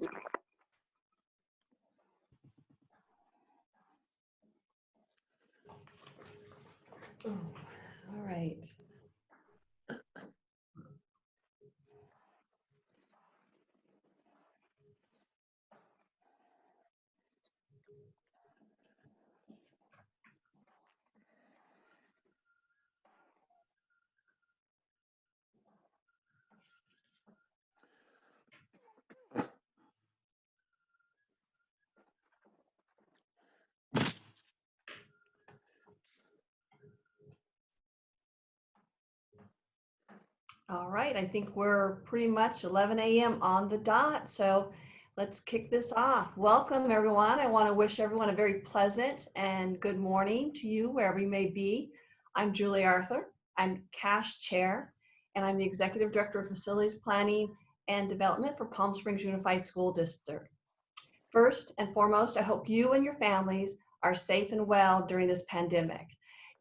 All right. All right, I think we're pretty much 11 a.m. on the dot, so let's kick this off. Welcome, everyone. I want to wish everyone a very pleasant and good morning to you, wherever you may be. I'm Julie Arthur. I'm CASH Chair, and I'm the Executive Director of Facilities Planning and Development for Palm Springs Unified School District. First and foremost, I hope you and your families are safe and well during this pandemic.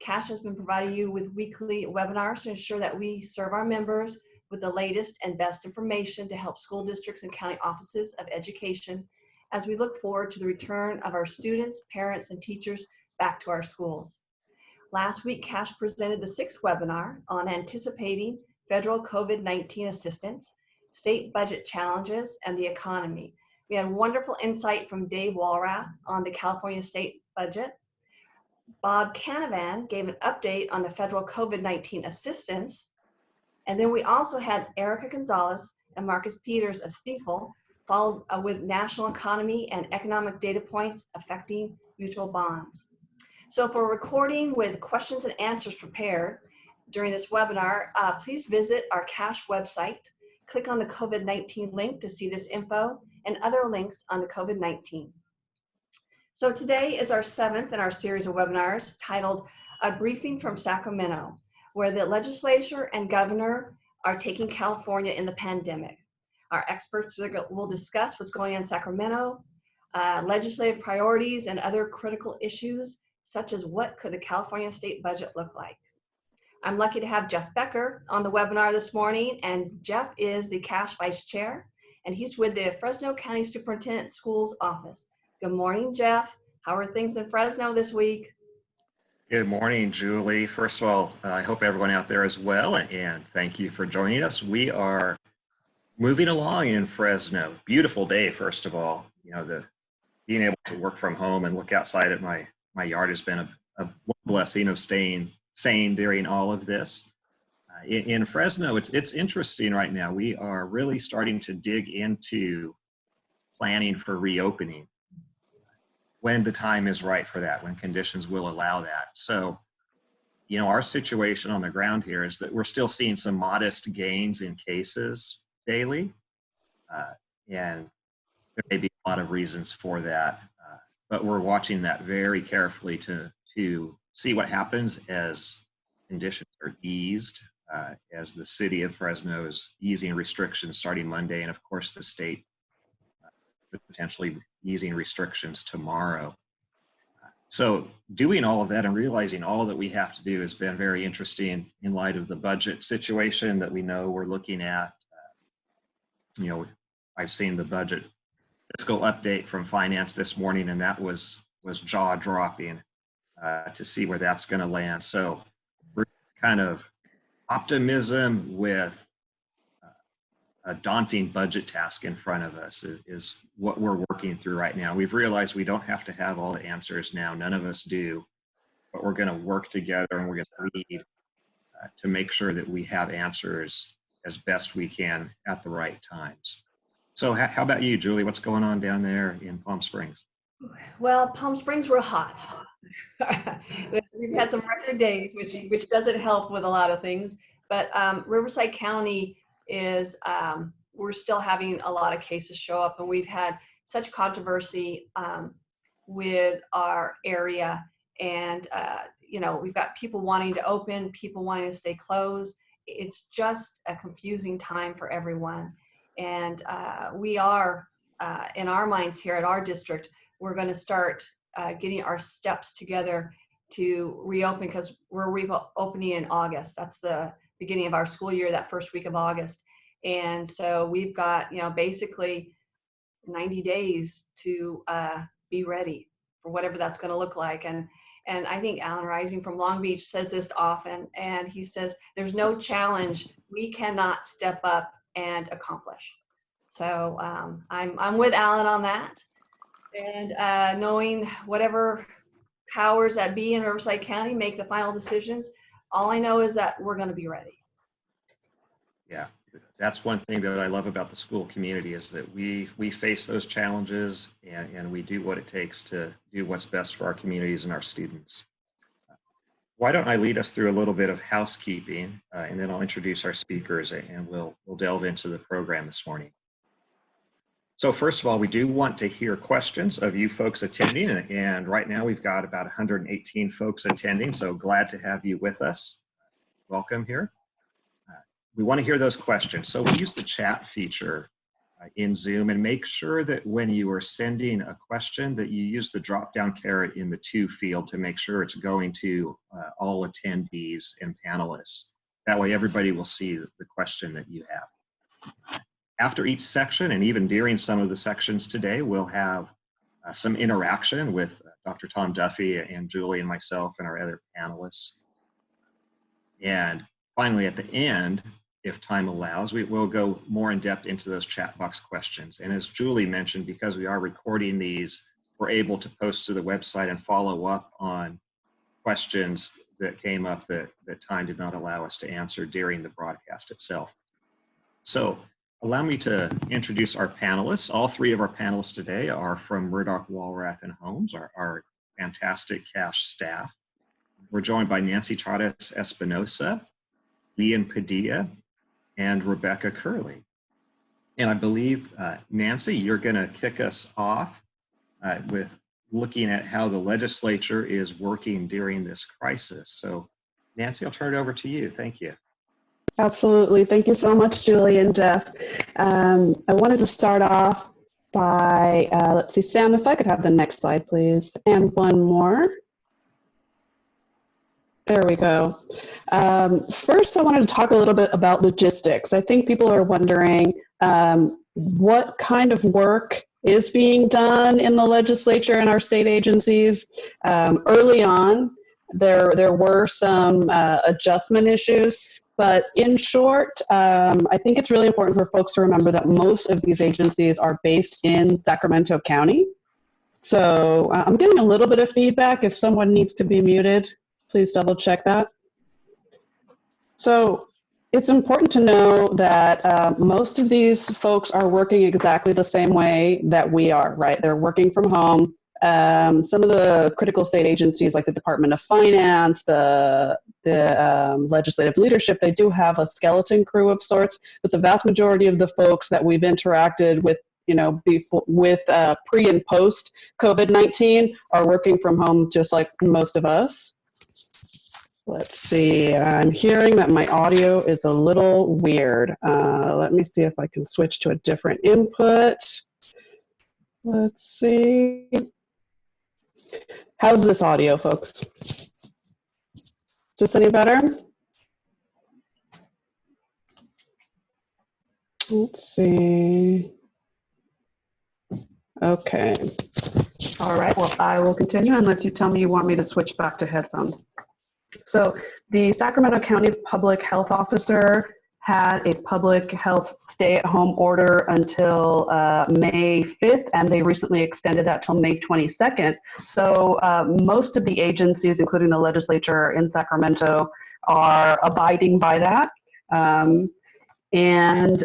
CASH has been providing you with weekly webinars to ensure that we serve our members with the latest and best information to help school districts and county offices of education as we look forward to the return of our students, parents, and teachers back to our schools. Last week, CASH presented the 6th webinar on anticipating federal COVID-19 assistance, state budget challenges, and the economy. We had wonderful insight from Dave Walrath on the California state budget. Bob Canavan gave an update on the federal COVID-19 assistance. And then we also had Erica Gonzalez and Marcus Peters of Stiefel, followed with national economy and economic data points affecting mutual bonds. So for recording with questions and answers prepared during this webinar, please visit our CASH website, click on the COVID-19 link to see this info and other links on the COVID-19. So today is our 7th in our series of webinars titled A Briefing from Sacramento, where the legislature and governor are taking California in the pandemic. Our experts will discuss what's going on in Sacramento, legislative priorities, and other critical issues, such as what could the California state budget look like. I'm lucky to have Jeff Becker on the webinar this morning, and Jeff is the CASH Vice Chair, and he's with the Fresno County Superintendent Schools Office. Good morning, Jeff. How are things in Fresno this week? Good morning, Julie. First of all, I hope everyone out there is well, and thank you for joining us. We are moving along in Fresno. Beautiful day, first of all. You know, being able to work from home and look outside at my yard has been a blessing of staying sane during all of this. In Fresno, it's interesting right now. We are really starting to dig into planning for reopening when the time is right for that, when conditions will allow that. So, you know, our situation on the ground here is that we're still seeing some modest gains in cases daily. And there may be a lot of reasons for that, but we're watching that very carefully to see what happens as conditions are eased, as the city of Fresno is easing restrictions starting Monday, and of course the state potentially easing restrictions tomorrow. So doing all of that and realizing all that we have to do has been very interesting in light of the budget situation that we know we're looking at. You know, I've seen the budget fiscal update from finance this morning, and that was jaw-dropping to see where that's going to land. So we're kind of optimism with a daunting budget task in front of us is what we're working through right now. We've realized we don't have to have all the answers now. None of us do, but we're going to work together and we're going to lead to make sure that we have answers as best we can at the right times. So how about you, Julie? What's going on down there in Palm Springs? Well, Palm Springs, we're hot. We've had some record days, which doesn't help with a lot of things, but Riverside County is, we're still having a lot of cases show up, and we've had such controversy with our area, and you know, we've got people wanting to open, people wanting to stay closed. It's just a confusing time for everyone, and we are in our minds here at our district, we're going to start getting our steps together to reopen, because we're reopening in August. That's the beginning of our school year, that first week of August. And so we've got, you know, basically 90 days to be ready for whatever that's going to look like. And I think Alan Rising from Long Beach says this often, and he says, there's no challenge we cannot step up and accomplish. So I'm with Alan on that. And knowing whatever powers that be in Riverside County make the final decisions, all I know is that we're going to be ready. Yeah, that's one thing that I love about the school community is that we face those challenges and we do what it takes to do what's best for our communities and our students. Why don't I lead us through a little bit of housekeeping, and then I'll introduce our speakers and we'll delve into the program this morning. So first of all, we do want to hear questions of you folks attending, and right now we've got about 118 folks attending, so glad to have you with us. Welcome here. We want to hear those questions, so we use the chat feature in Zoom, and make sure that when you are sending a question that you use the drop-down caret in the to field to make sure it's going to all attendees and panelists. That way everybody will see the question that you have. After each section, and even during some of the sections today, we'll have some interaction with Dr. Tom Duffy and Julie and myself and our other panelists. And finally, at the end, if time allows, we will go more in depth into those chat box questions. And as Julie mentioned, because we are recording these, we're able to post to the website and follow up on questions that came up that time did not allow us to answer during the broadcast itself. So allow me to introduce our panelists. All three of our panelists today are from Murdoch, Walrath, and Holmes, our fantastic CASH staff. We're joined by Nancy Chardes Espinosa, Ian Padilla, and Rebecca Curley. And I believe, Nancy, you're going to kick us off with looking at how the legislature is working during this crisis. So Nancy, I'll turn it over to you. Thank you. Absolutely. Thank you so much, Julie and Jeff. I wanted to start off by, let's see, Sam, if I could have the next slide, please. And one more. There we go. First, I wanted to talk a little bit about logistics. I think people are wondering what kind of work is being done in the legislature and our state agencies. Early on, there were some adjustment issues. But in short, I think it's really important for folks to remember that most of these agencies are based in Sacramento County. So I'm getting a little bit of feedback. If someone needs to be muted, please double check that. So it's important to know that most of these folks are working exactly the same way that we are, right? They're working from home. Some of the critical state agencies like the Department of Finance, the legislative leadership, they do have a skeleton crew of sorts, but the vast majority of the folks that we've interacted with, you know, with pre and post COVID-19 are working from home just like most of us. Let's see, I'm hearing that my audio is a little weird. Let me see if I can switch to a different input. Let's see. How's this audio, folks? Is this any better? Let's see. Okay. All right, well, I will continue unless you tell me you want me to switch back to headphones. So the Sacramento County Public Health Officer had a public health stay-at-home order until May 5th, and they recently extended that till May 22nd. So most of the agencies, including the legislature in Sacramento, are abiding by that. And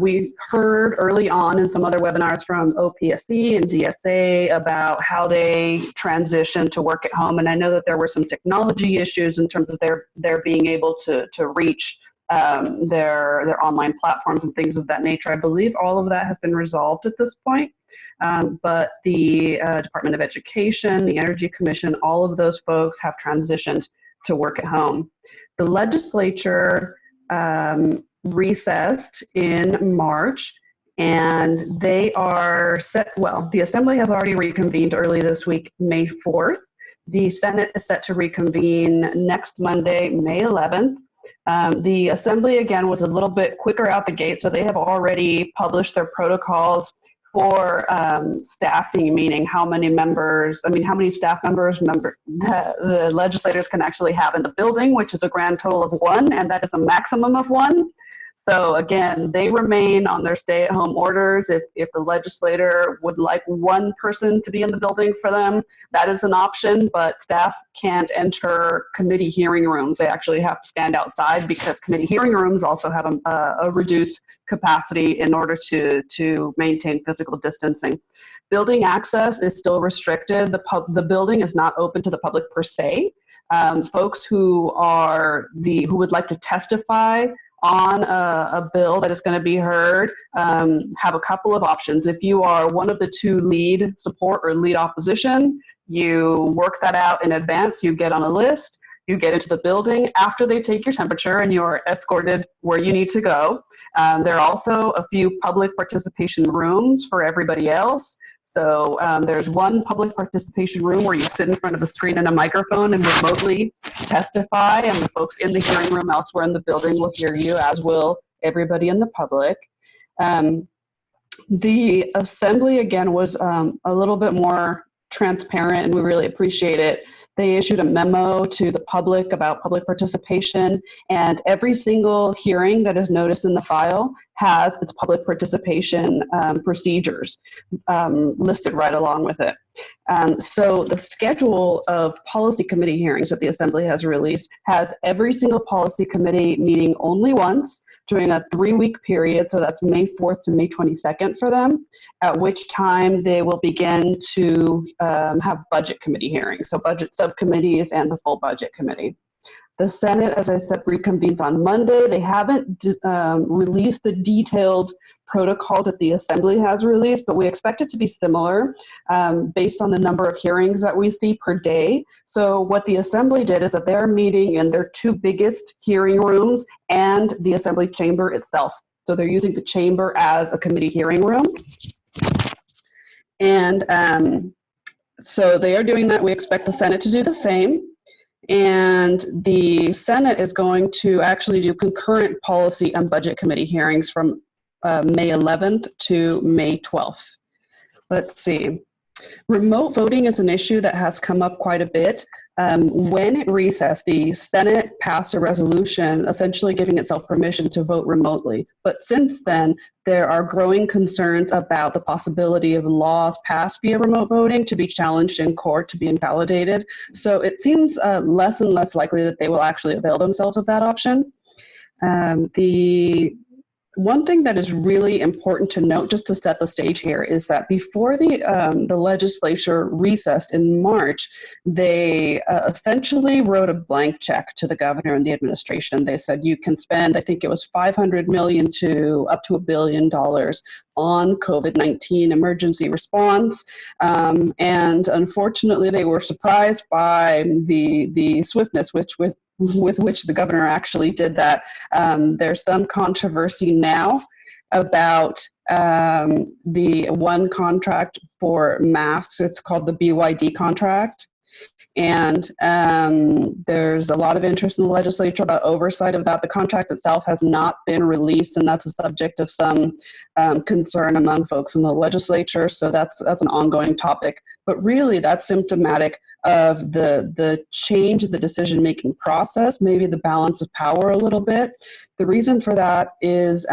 we heard early on in some other webinars from OPSC and DSA about how they transitioned to work at home. And I know that there were some technology issues in terms of their being able to reach their online platforms and things of that nature. I believe all of that has been resolved at this point. But the Department of Education, the Energy Commission, all of those folks have transitioned to work at home. The legislature recessed in March, and they are set, well, the Assembly has already reconvened early this week, May 4th. The Senate is set to reconvene next Monday, May 11th. The Assembly, again, was a little bit quicker out the gate, so they have already published their protocols for staffing, meaning how many staff members the legislators can actually have in the building, which is a grand total of 1, and that is a maximum of 1. So again, they remain on their stay-at-home orders. If the legislator would like 1 person to be in the building for them, that is an option, but staff can't enter committee hearing rooms. They actually have to stand outside because committee hearing rooms also have a reduced capacity in order to maintain physical distancing. Building access is still restricted. The building is not open to the public per se. Folks who would like to testify on a bill that is going to be heard have a couple of options. If you are one of the 2 lead support or lead opposition, you work that out in advance. You get on a list, you get into the building after they take your temperature, and you are escorted where you need to go. There are also a few public participation rooms for everybody else. So there's one public participation room where you sit in front of a screen and a microphone and remotely testify, and the folks in the hearing room elsewhere in the building will hear you, as will everybody in the public. The assembly, again, was a little bit more transparent, and we really appreciate it. They issued a memo to the public about public participation, and every single hearing that is noticed in the file has its public participation procedures listed right along with it. So the schedule of policy committee hearings that the Assembly has released has every single policy committee meeting only once during a 3-week period, so that's May 4th to May 22nd for them, at which time they will begin to have budget committee hearings, so budget subcommittees and the full budget committee. The Senate, as I said, reconvenes on Monday. They haven't released the detailed protocols that the Assembly has released, but we expect it to be similar based on the number of hearings that we see per day. So what the Assembly did is that they're meeting in their 2 biggest hearing rooms and the Assembly chamber itself. So they're using the chamber as a committee hearing room. And so they are doing that. We expect the Senate to do the same. And the Senate is going to actually do concurrent policy and budget committee hearings from May 11th to May 12th. Let's see. Remote voting is an issue that has come up quite a bit. When it recessed, the Senate passed a resolution essentially giving itself permission to vote remotely. But since then, there are growing concerns about the possibility of laws passed via remote voting to be challenged in court to be invalidated. So it seems less and less likely that they will actually avail themselves of that option. The one thing that is really important to note, just to set the stage here, is that before the legislature recessed in March, they essentially wrote a blank check to the governor and the administration. They said you can spend, I think it was $500 million to up to $1 billion on COVID-19 emergency response. And unfortunately, they were surprised by the swiftness with which the governor actually did that. There's some controversy now about the one contract for masks. It's called the BYD contract. And there's a lot of interest in the legislature about oversight of that. The contract itself has not been released, and that's a subject of some concern among folks in the legislature. So that's an ongoing topic. But really, that's symptomatic of the change of the decision-making process, maybe the balance of power a little bit. The reason for that is,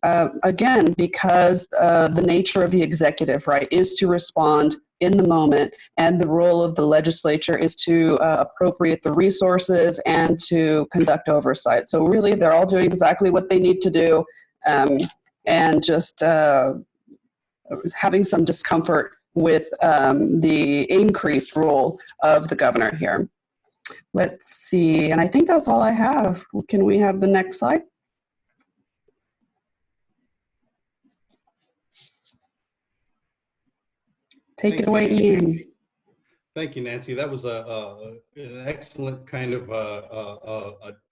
again, because the nature of the executive, right, is to respond in the moment, and the role of the legislature is to appropriate the resources and to conduct oversight. So really, they're all doing exactly what they need to do, and just having some discomfort with the increased role of the governor here. Let's see, and I think that's all I have. Can we have the next slide? Take it away, Ian. Thank you, Nancy. That was an excellent kind of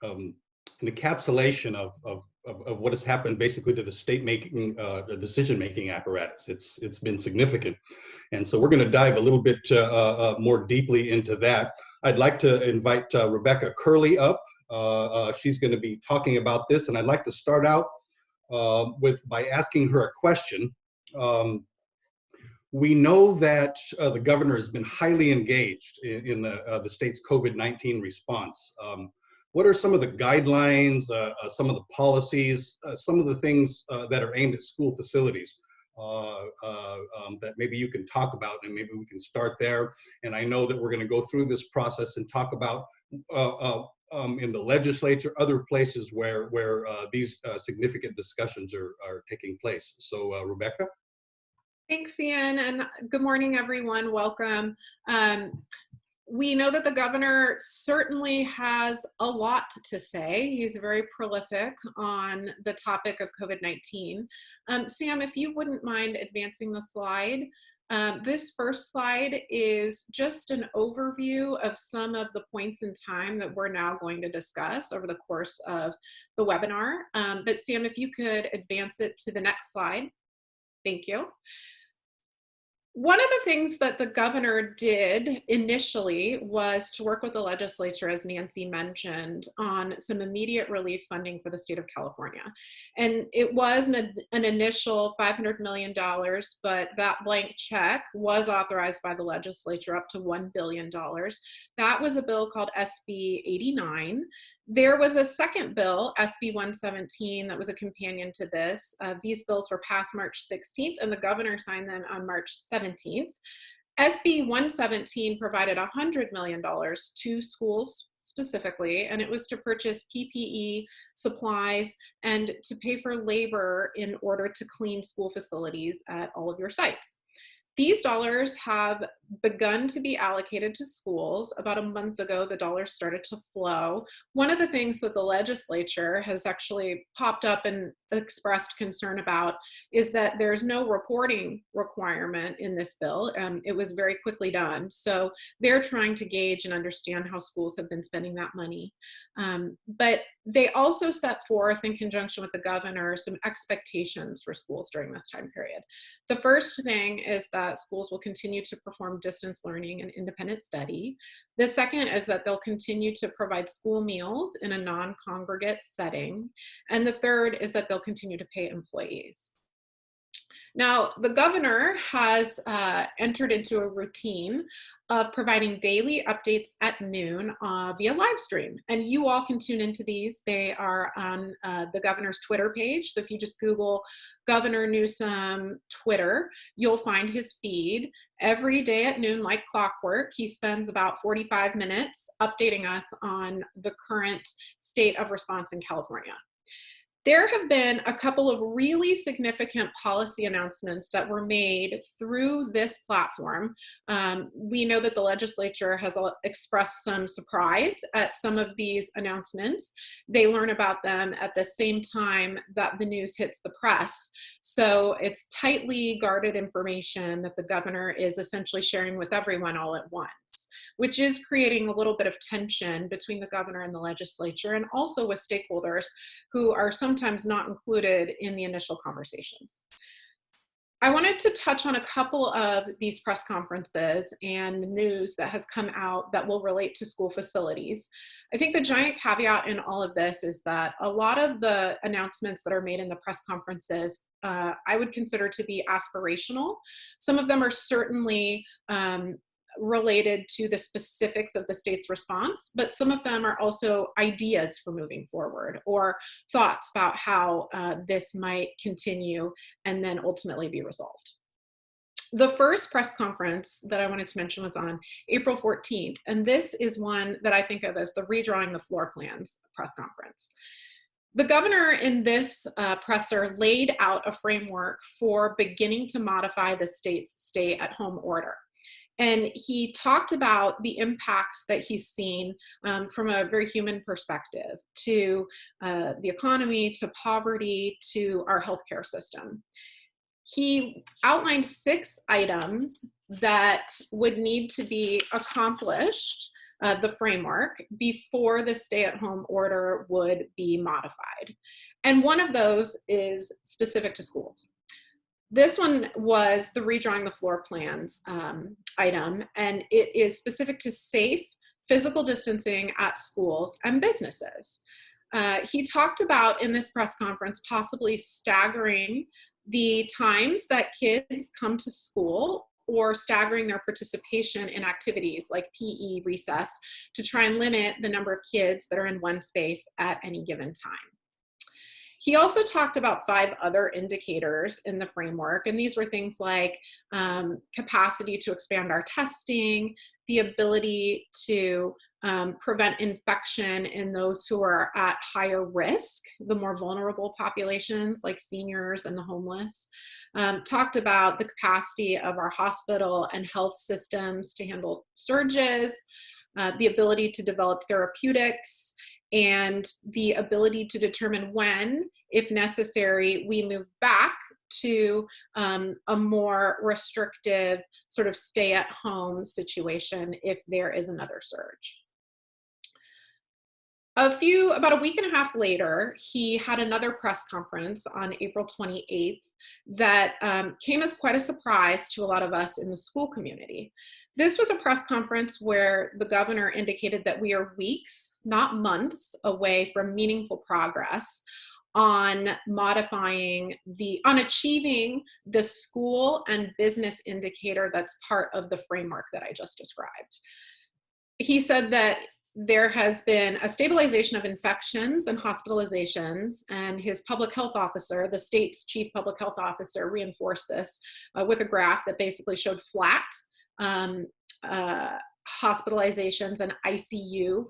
an encapsulation of what has happened basically to the state-making, the decision-making apparatus. It's been significant. And so we're going to dive a little bit more deeply into that. I'd like to invite Rebecca Curley up. She's going to be talking about this, and I'd like to start out by asking her a question. We know that the governor has been highly engaged in the state's COVID-19 response. What are some of the guidelines, some of the policies, some of the things that are aimed at school facilities that maybe you can talk about, and maybe we can start there. And I know that we're going to go through this process and talk about in the legislature, other places where these significant discussions are taking place. So Rebecca? Thanks, Ian, and good morning, everyone. Welcome. We know that the governor certainly has a lot to say. He's very prolific on the topic of COVID-19. Sam, if you wouldn't mind advancing the slide. This first slide is just an overview of some of the points in time that we're now going to discuss over the course of the webinar. But Sam, if you could advance it to the next slide. Thank you. One of the things that the governor did initially was to work with the legislature, as Nancy mentioned, on some immediate relief funding for the state of California. And it was an initial $500 million, but that blank check was authorized by the legislature up to $1 billion. That was a bill called SB 89. There was a second bill, SB 117, that was a companion to this. These bills were passed March 16th, and the governor signed them on March 17th. SB 117 provided $100 million to schools specifically, and it was to purchase PPE, supplies, and to pay for labor in order to clean school facilities at all of your sites. These dollars have begun to be allocated to schools. About a month ago, the dollars started to flow. One of the things that the legislature has actually popped up and expressed concern about is that there's no reporting requirement in this bill. It was very quickly done. So they're trying to gauge and understand how schools have been spending that money. But they also set forth, in conjunction with the governor, some expectations for schools during this time period. The first thing is that schools will continue to perform distance learning and independent study. The second is that they'll continue to provide school meals in a non-congregate setting. And the third is that they'll continue to pay employees. Now, the governor has entered into a routine of providing daily updates at noon via live stream. And you all can tune into these. They are on the governor's Twitter page. So if you just Google Governor Newsom Twitter, you'll find his feed. Every day at noon, like clockwork, he spends about 45 minutes updating us on the current state of response in California. There have been a couple of really significant policy announcements that were made through this platform. We know that the legislature has expressed some surprise at some of these announcements. They learn about them at the same time that the news hits the press. So it's tightly guarded information that the governor is essentially sharing with everyone all at once, which is creating a little bit of tension between the governor and the legislature, and also with stakeholders who are sometimes not included in the initial conversations. I wanted to touch on a couple of these press conferences and news that has come out that will relate to school facilities. I think the giant caveat in all of this is that a lot of the announcements that are made in the press conferences I would consider to be aspirational. Some of them are certainly related to the specifics of the state's response, but some of them are also ideas for moving forward or thoughts about how this might continue and then ultimately be resolved. The first press conference that I wanted to mention was on April 14th, and this is one that I think of as the redrawing the floor plans press conference. The governor in this presser laid out a framework for beginning to modify the state's stay-at-home order. And he talked about the impacts that he's seen from a very human perspective to the economy, to poverty, to our healthcare system. He outlined 6 items that would need to be accomplished, the framework, before the stay-at-home order would be modified. And one of those is specific to schools. This one was the redrawing the floor plans item, and it is specific to safe physical distancing at schools and businesses. He talked about in this press conference possibly staggering the times that kids come to school or staggering their participation in activities like PE, recess, to try and limit the number of kids that are in one space at any given time. He also talked about 5 other indicators in the framework, and these were things like capacity to expand our testing, the ability to prevent infection in those who are at higher risk, the more vulnerable populations like seniors and the homeless. Talked about the capacity of our hospital and health systems to handle surges, the ability to develop therapeutics, and the ability to determine when, if necessary, we move back to a more restrictive sort of stay-at-home situation if there is another surge. About a week and a half later, he had another press conference on April 28th that came as quite a surprise to a lot of us in the school community. This was a press conference where the governor indicated that we are weeks, not months, away from meaningful progress on achieving the school and business indicator that's part of the framework that I just described. He said that there has been a stabilization of infections and hospitalizations, and his public health officer, the state's chief public health officer, reinforced this with a graph that basically showed flat hospitalizations and ICU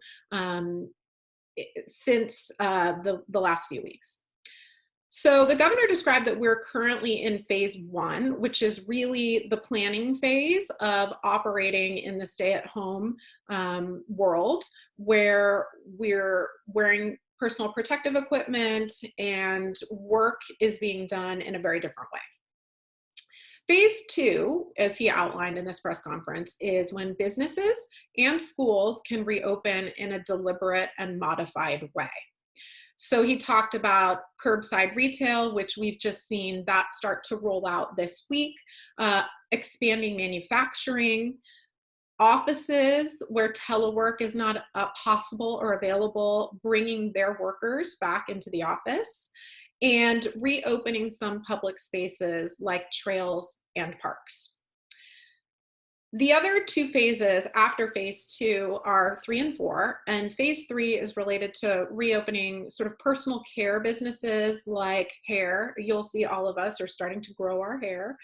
since the last few weeks. So the governor described that we're currently in phase 1, which is really the planning phase of operating in the stay-at-home world, where we're wearing personal protective equipment and work is being done in a very different way. Phase 2, as he outlined in this press conference, is when businesses and schools can reopen in a deliberate and modified way. So he talked about curbside retail, which we've just seen that start to roll out this week, expanding manufacturing, offices where telework is not possible or available, bringing their workers back into the office, and reopening some public spaces like trails and parks. The other 2 phases after phase 2 are 3 and 4, and phase 3 is related to reopening sort of personal care businesses like hair. You'll see all of us are starting to grow our hair,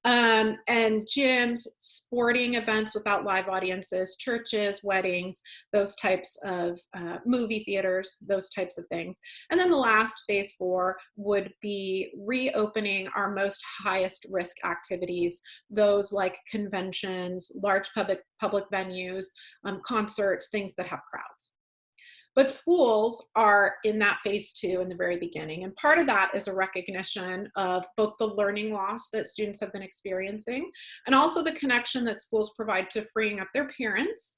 and gyms, sporting events without live audiences, churches, weddings, those types of movie theaters, those types of things. And then the last, phase 4, would be reopening our most highest risk activities, those like conventions, large public venues, concerts, things that have crowds. But schools are in that phase 2 in the very beginning. And part of that is a recognition of both the learning loss that students have been experiencing and also the connection that schools provide to freeing up their parents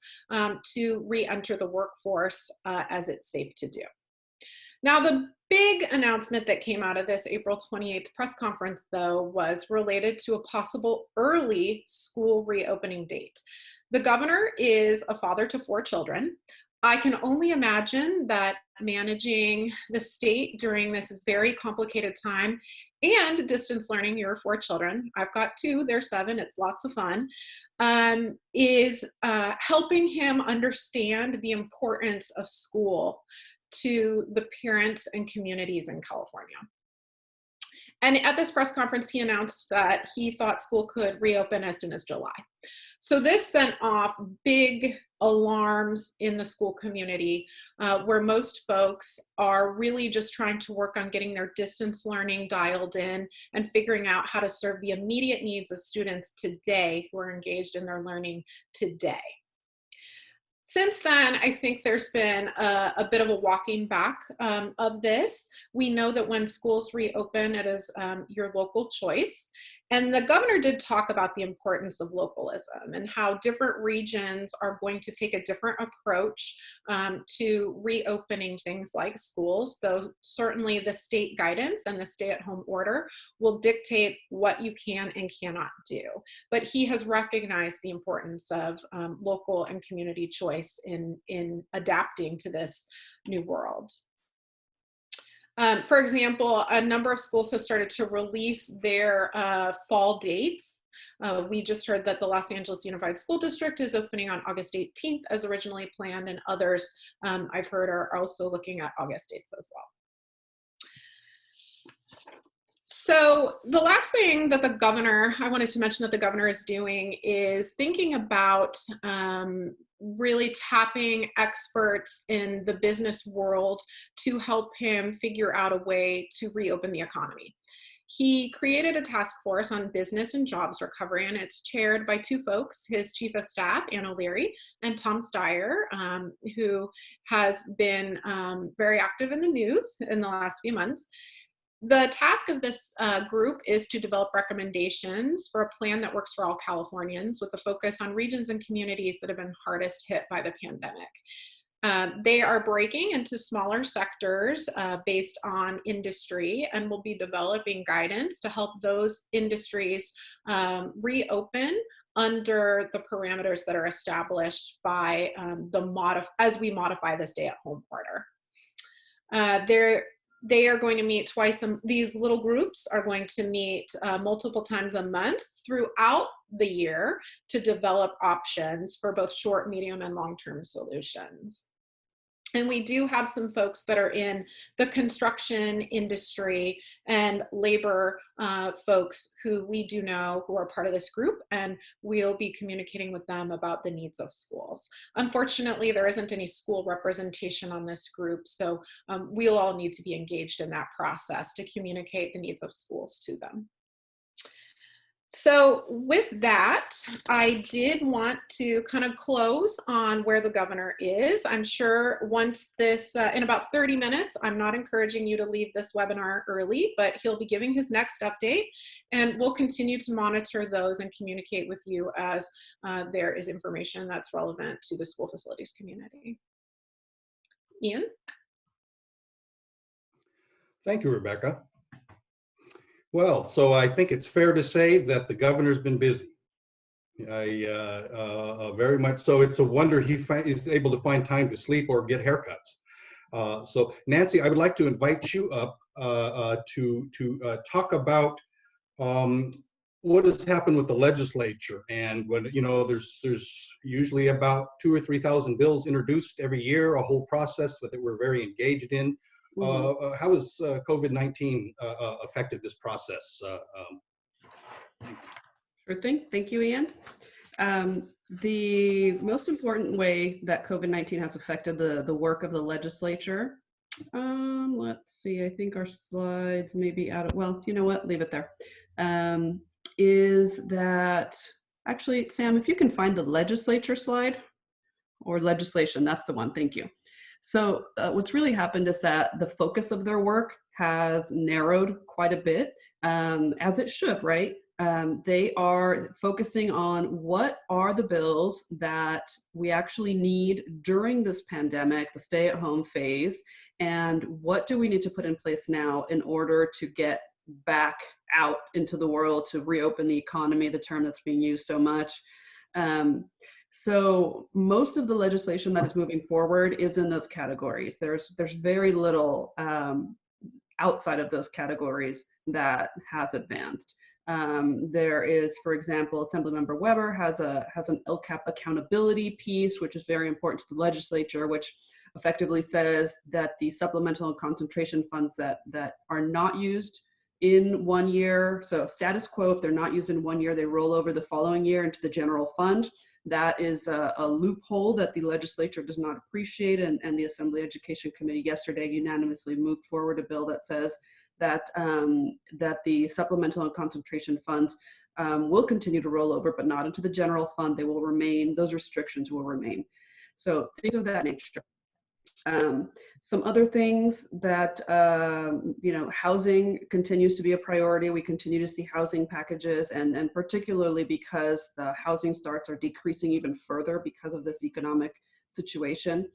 to re-enter the workforce as it's safe to do. Now, the big announcement that came out of this April 28th press conference, though, was related to a possible early school reopening date. The governor is a father to 4 children. I can only imagine that managing the state during this very complicated time and distance learning your 4 children, I've got 2, they're 7, it's lots of fun, is helping him understand the importance of school to the parents and communities in California. And at this press conference, he announced that he thought school could reopen as soon as July. So this sent off big alarms in the school community, where most folks are really just trying to work on getting their distance learning dialed in and figuring out how to serve the immediate needs of students today who are engaged in their learning today. Since then, I think there's been a bit of a walking back of this. We know that when schools reopen, it is your local choice. And the governor did talk about the importance of localism and how different regions are going to take a different approach to reopening things like schools, though certainly the state guidance and the stay-at-home order will dictate what you can and cannot do. But he has recognized the importance of local and community choice in adapting to this new world. For example, a number of schools have started to release their fall dates. We just heard that the Los Angeles Unified School District is opening on August 18th as originally planned, and others I've heard are also looking at August dates as well. So the last thing that I wanted to mention that the governor is doing is thinking about really tapping experts in the business world to help him figure out a way to reopen the economy. He created a task force on business and jobs recovery, and it's chaired by two folks, his chief of staff, Ann O'Leary, and Tom Steyer, who has been very active in the news in the last few months. The task of this group is to develop recommendations for a plan that works for all Californians with a focus on regions and communities that have been hardest hit by the pandemic. They are breaking into smaller sectors based on industry and will be developing guidance to help those industries reopen under the parameters that are established by as we modify the stay-at-home order. They are going to meet twice. These little groups are going to meet multiple times a month throughout the year to develop options for both short, medium, and long-term solutions. And we do have some folks that are in the construction industry and labor folks who we do know who are part of this group, and we'll be communicating with them about the needs of schools. Unfortunately, there isn't any school representation on this group, so we'll all need to be engaged in that process to communicate the needs of schools to them. So with that, I did want to kind of close on where the governor is. I'm sure once this, in about 30 minutes, I'm not encouraging you to leave this webinar early, but he'll be giving his next update, and we'll continue to monitor those and communicate with you as there is information that's relevant to the school facilities community. Ian? Thank you, Rebecca. Well, so I think it's fair to say that the governor's been busy. Very much so. It's a wonder he's able to find time to sleep or get haircuts. So Nancy, I would like to invite you up to talk about what has happened with the legislature. And when, you know, there's usually about 2,000 or 3,000 bills introduced every year, a whole process that we're very engaged in. How has COVID-19 affected this process? Sure thing. Thank you, Ian. The most important way that COVID-19 has affected the work of the legislature, let's see, I think our slides may be out of, well, you know what, leave it there. Is that, actually, Sam, if you can find the legislature slide, or legislation, that's the one, thank you. So what's really happened is that the focus of their work has narrowed quite a bit, as it should, right? They are focusing on what are the bills that we actually need during this pandemic, the stay-at-home phase, and what do we need to put in place now in order to get back out into the world, to reopen the economy, the term that's being used so much. So most of the legislation that is moving forward is in those categories. There's very little outside of those categories that has advanced. There is, for example, Assemblymember Weber has an LCAP accountability piece, which is very important to the legislature, which effectively says that the supplemental and concentration funds that are not used in 1 year, so status quo, if they're not used in 1 year, they roll over the following year into the general fund. That is a loophole that the legislature does not appreciate, and the Assembly Education Committee yesterday unanimously moved forward a bill that says that that the supplemental and concentration funds will continue to roll over, but not into the general fund. They will remain, those restrictions will remain. So things of that nature. Some other things that, you know, housing continues to be a priority. We continue to see housing packages, and particularly because the housing starts are decreasing even further because of this economic situation.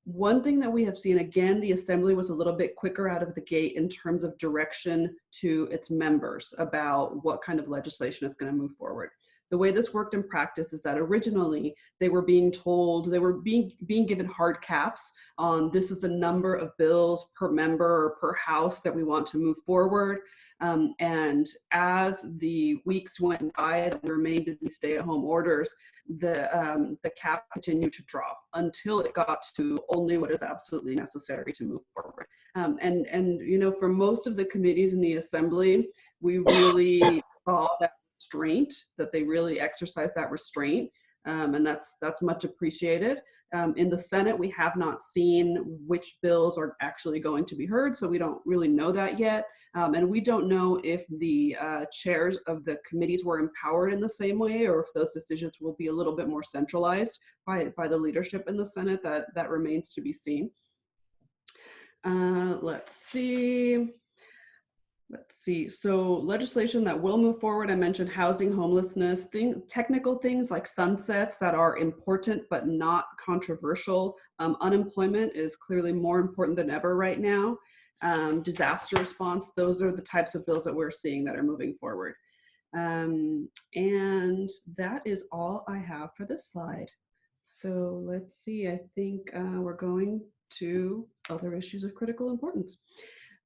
One thing that we have seen, again, the Assembly was a little bit quicker out of the gate in terms of direction to its members about what kind of legislation is going to move forward. The way this worked in practice is that originally they were being told, they were being given hard caps on this is the number of bills per member or per house that we want to move forward. And as the weeks went by and we remained in these stay-at-home orders, the cap continued to drop until it got to only what is absolutely necessary to move forward. And you know, for most of the committees in the Assembly, we really saw that restraint, that they really exercise that restraint, and that's much appreciated. In the Senate, we have not seen which bills are actually going to be heard, so we don't really know that yet. And we don't know if the chairs of the committees were empowered in the same way, or if those decisions will be a little bit more centralized by the leadership in the Senate. That remains to be seen. Let's see. So legislation that will move forward, I mentioned housing, homelessness, technical things like sunsets that are important but not controversial. Unemployment is clearly more important than ever right now. Disaster response, those are the types of bills that we're seeing that are moving forward. And that is all I have for this slide. So let's see, I think we're going to other issues of critical importance.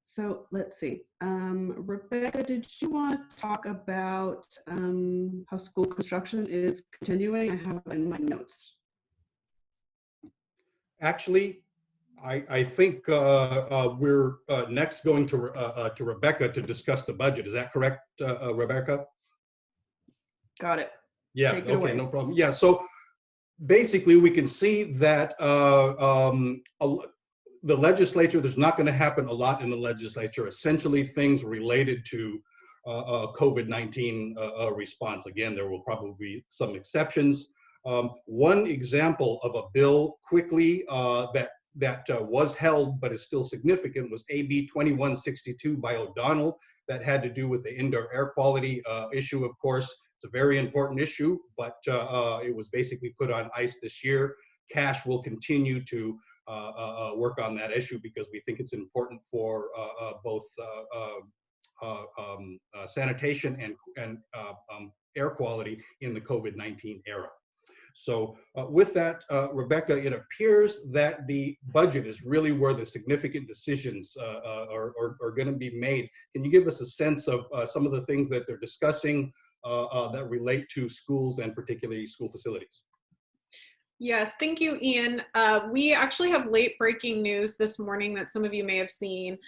So let's see. Rebecca, did you want to talk about how school construction is continuing? I have it in my notes. Actually, I think we're next going to Rebecca to discuss the budget. Is that correct, Rebecca? Got it. Yeah, Take it okay, away. no problem. Yeah, so basically we can see that the legislature, there's not going to happen a lot in the legislature, essentially things related to COVID-19 response. Again, there will probably be some exceptions. One example of a bill quickly that was held but is still significant was AB 2162 by O'Donnell that had to do with the indoor air quality issue. Of course, it's a very important issue, but it was basically put on ice this year. Cash will continue to work on that issue because we think it's important for both sanitation and air quality in the COVID-19 era. So with that, Rebecca, it appears that the budget is really where the significant decisions are going to be made. Can you give us a sense of some of the things that they're discussing that relate to schools and particularly school facilities? Yes, thank you, Ian. We actually have late breaking news this morning that some of you may have seen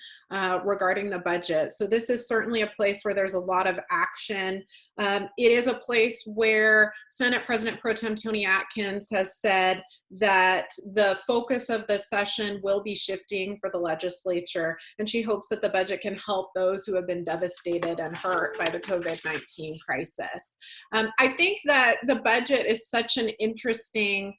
regarding the budget. So this is certainly a place where there's a lot of action. It is a place where Senate President Pro Tem Tony Atkins has said that the focus of the session will be shifting for the legislature, and she hopes that the budget can help those who have been devastated and hurt by the COVID-19 crisis. I think that the budget is such an interesting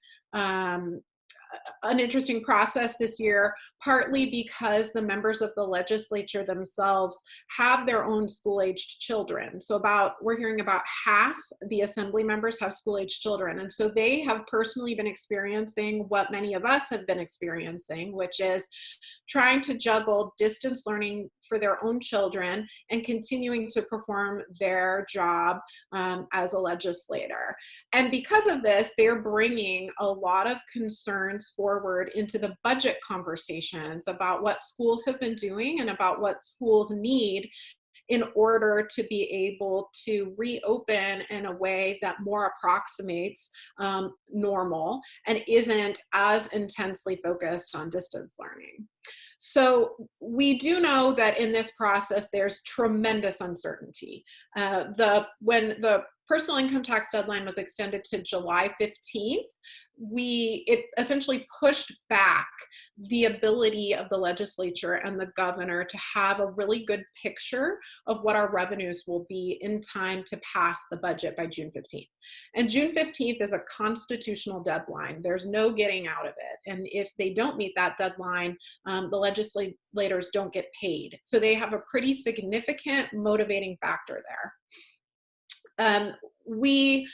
process this year, partly because the members of the legislature themselves have their own school-aged children. So we're hearing about half the assembly members have school-aged children. And so they have personally been experiencing what many of us have been experiencing, which is trying to juggle distance learning for their own children and continuing to perform their job as a legislator. And because of this, they're bringing a lot of concerns forward into the budget conversations about what schools have been doing and about what schools need in order to be able to reopen in a way that more approximates normal and isn't as intensely focused on distance learning. So we do know that in this process, there's tremendous uncertainty. When the personal income tax deadline was extended to July 15th, it essentially pushed back the ability of the legislature and the governor to have a really good picture of what our revenues will be in time to pass the budget by June 15th. And June 15th is a constitutional deadline. There's no getting out of it. And if they don't meet that deadline, the legislators don't get paid. So they have a pretty significant motivating factor there. We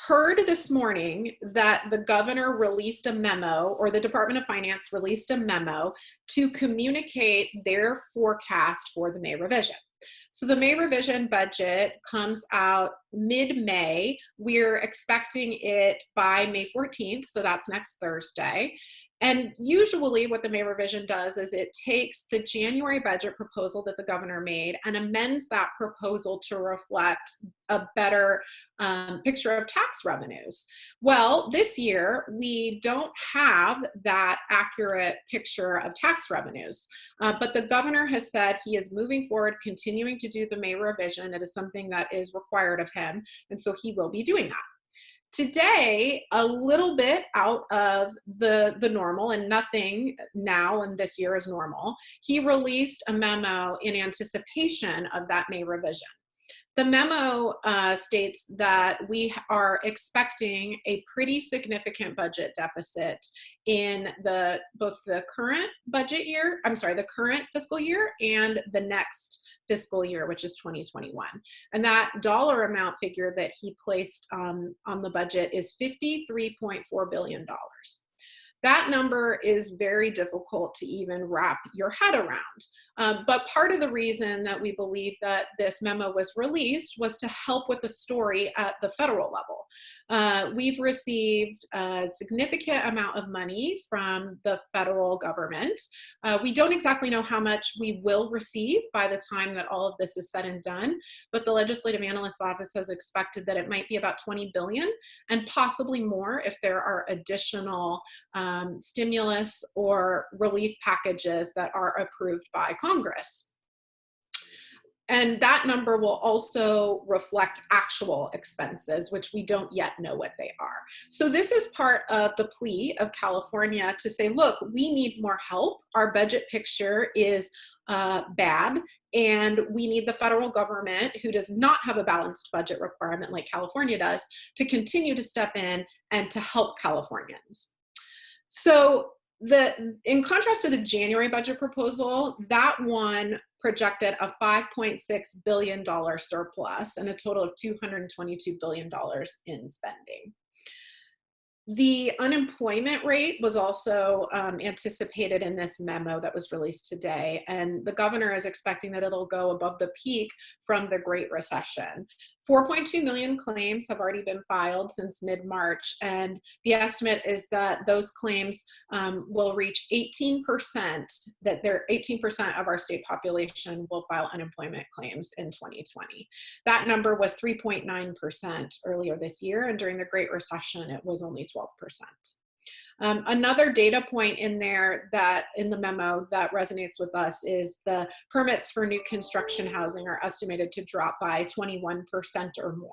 heard this morning that the governor released a memo, or the Department of Finance released a memo to communicate their forecast for the May revision. So the May revision budget comes out mid-May. We're expecting it by May 14th, so that's next Thursday. And usually what the May revision does is it takes the January budget proposal that the governor made and amends that proposal to reflect a better picture of tax revenues. Well, this year, we don't have that accurate picture of tax revenues, but the governor has said he is moving forward, continuing to do the May revision. It is something that is required of him, and so he will be doing that. Today, a little bit out of the normal, and nothing now and this year is normal, he released a memo in anticipation of that May revision. The memo states that we are expecting a pretty significant budget deficit in both the current budget year, the current fiscal year, and the next fiscal year, which is 2021. And that dollar amount figure that he placed on the budget is $53.4 billion. That number is very difficult to even wrap your head around. But part of the reason that we believe that this memo was released was to help with the story at the federal level. We've received a significant amount of money from the federal government. We don't exactly know how much we will receive by the time that all of this is said and done, but the Legislative Analyst's Office has expected that it might be about $20 billion and possibly more if there are additional stimulus or relief packages that are approved by Congress. And that number will also reflect actual expenses, which we don't yet know what they are. So this is part of the plea of California to say, look, we need more help. Our budget picture is bad, and we need the federal government, who does not have a balanced budget requirement like California does, to continue to step in and to help Californians. So in contrast to the January budget proposal, that one projected a $5.6 billion surplus and a total of $222 billion in spending. The unemployment rate was also anticipated in this memo that was released today, and the governor is expecting that it'll go above the peak from the Great Recession. 4.2 million claims have already been filed since mid-March, and the estimate is that those claims will reach 18%, that 18% of our state population will file unemployment claims in 2020. That number was 3.9% earlier this year, and during the Great Recession, it was only 12%. Another data point in there that in the memo that resonates with us is the permits for new construction housing are estimated to drop by 21% or more.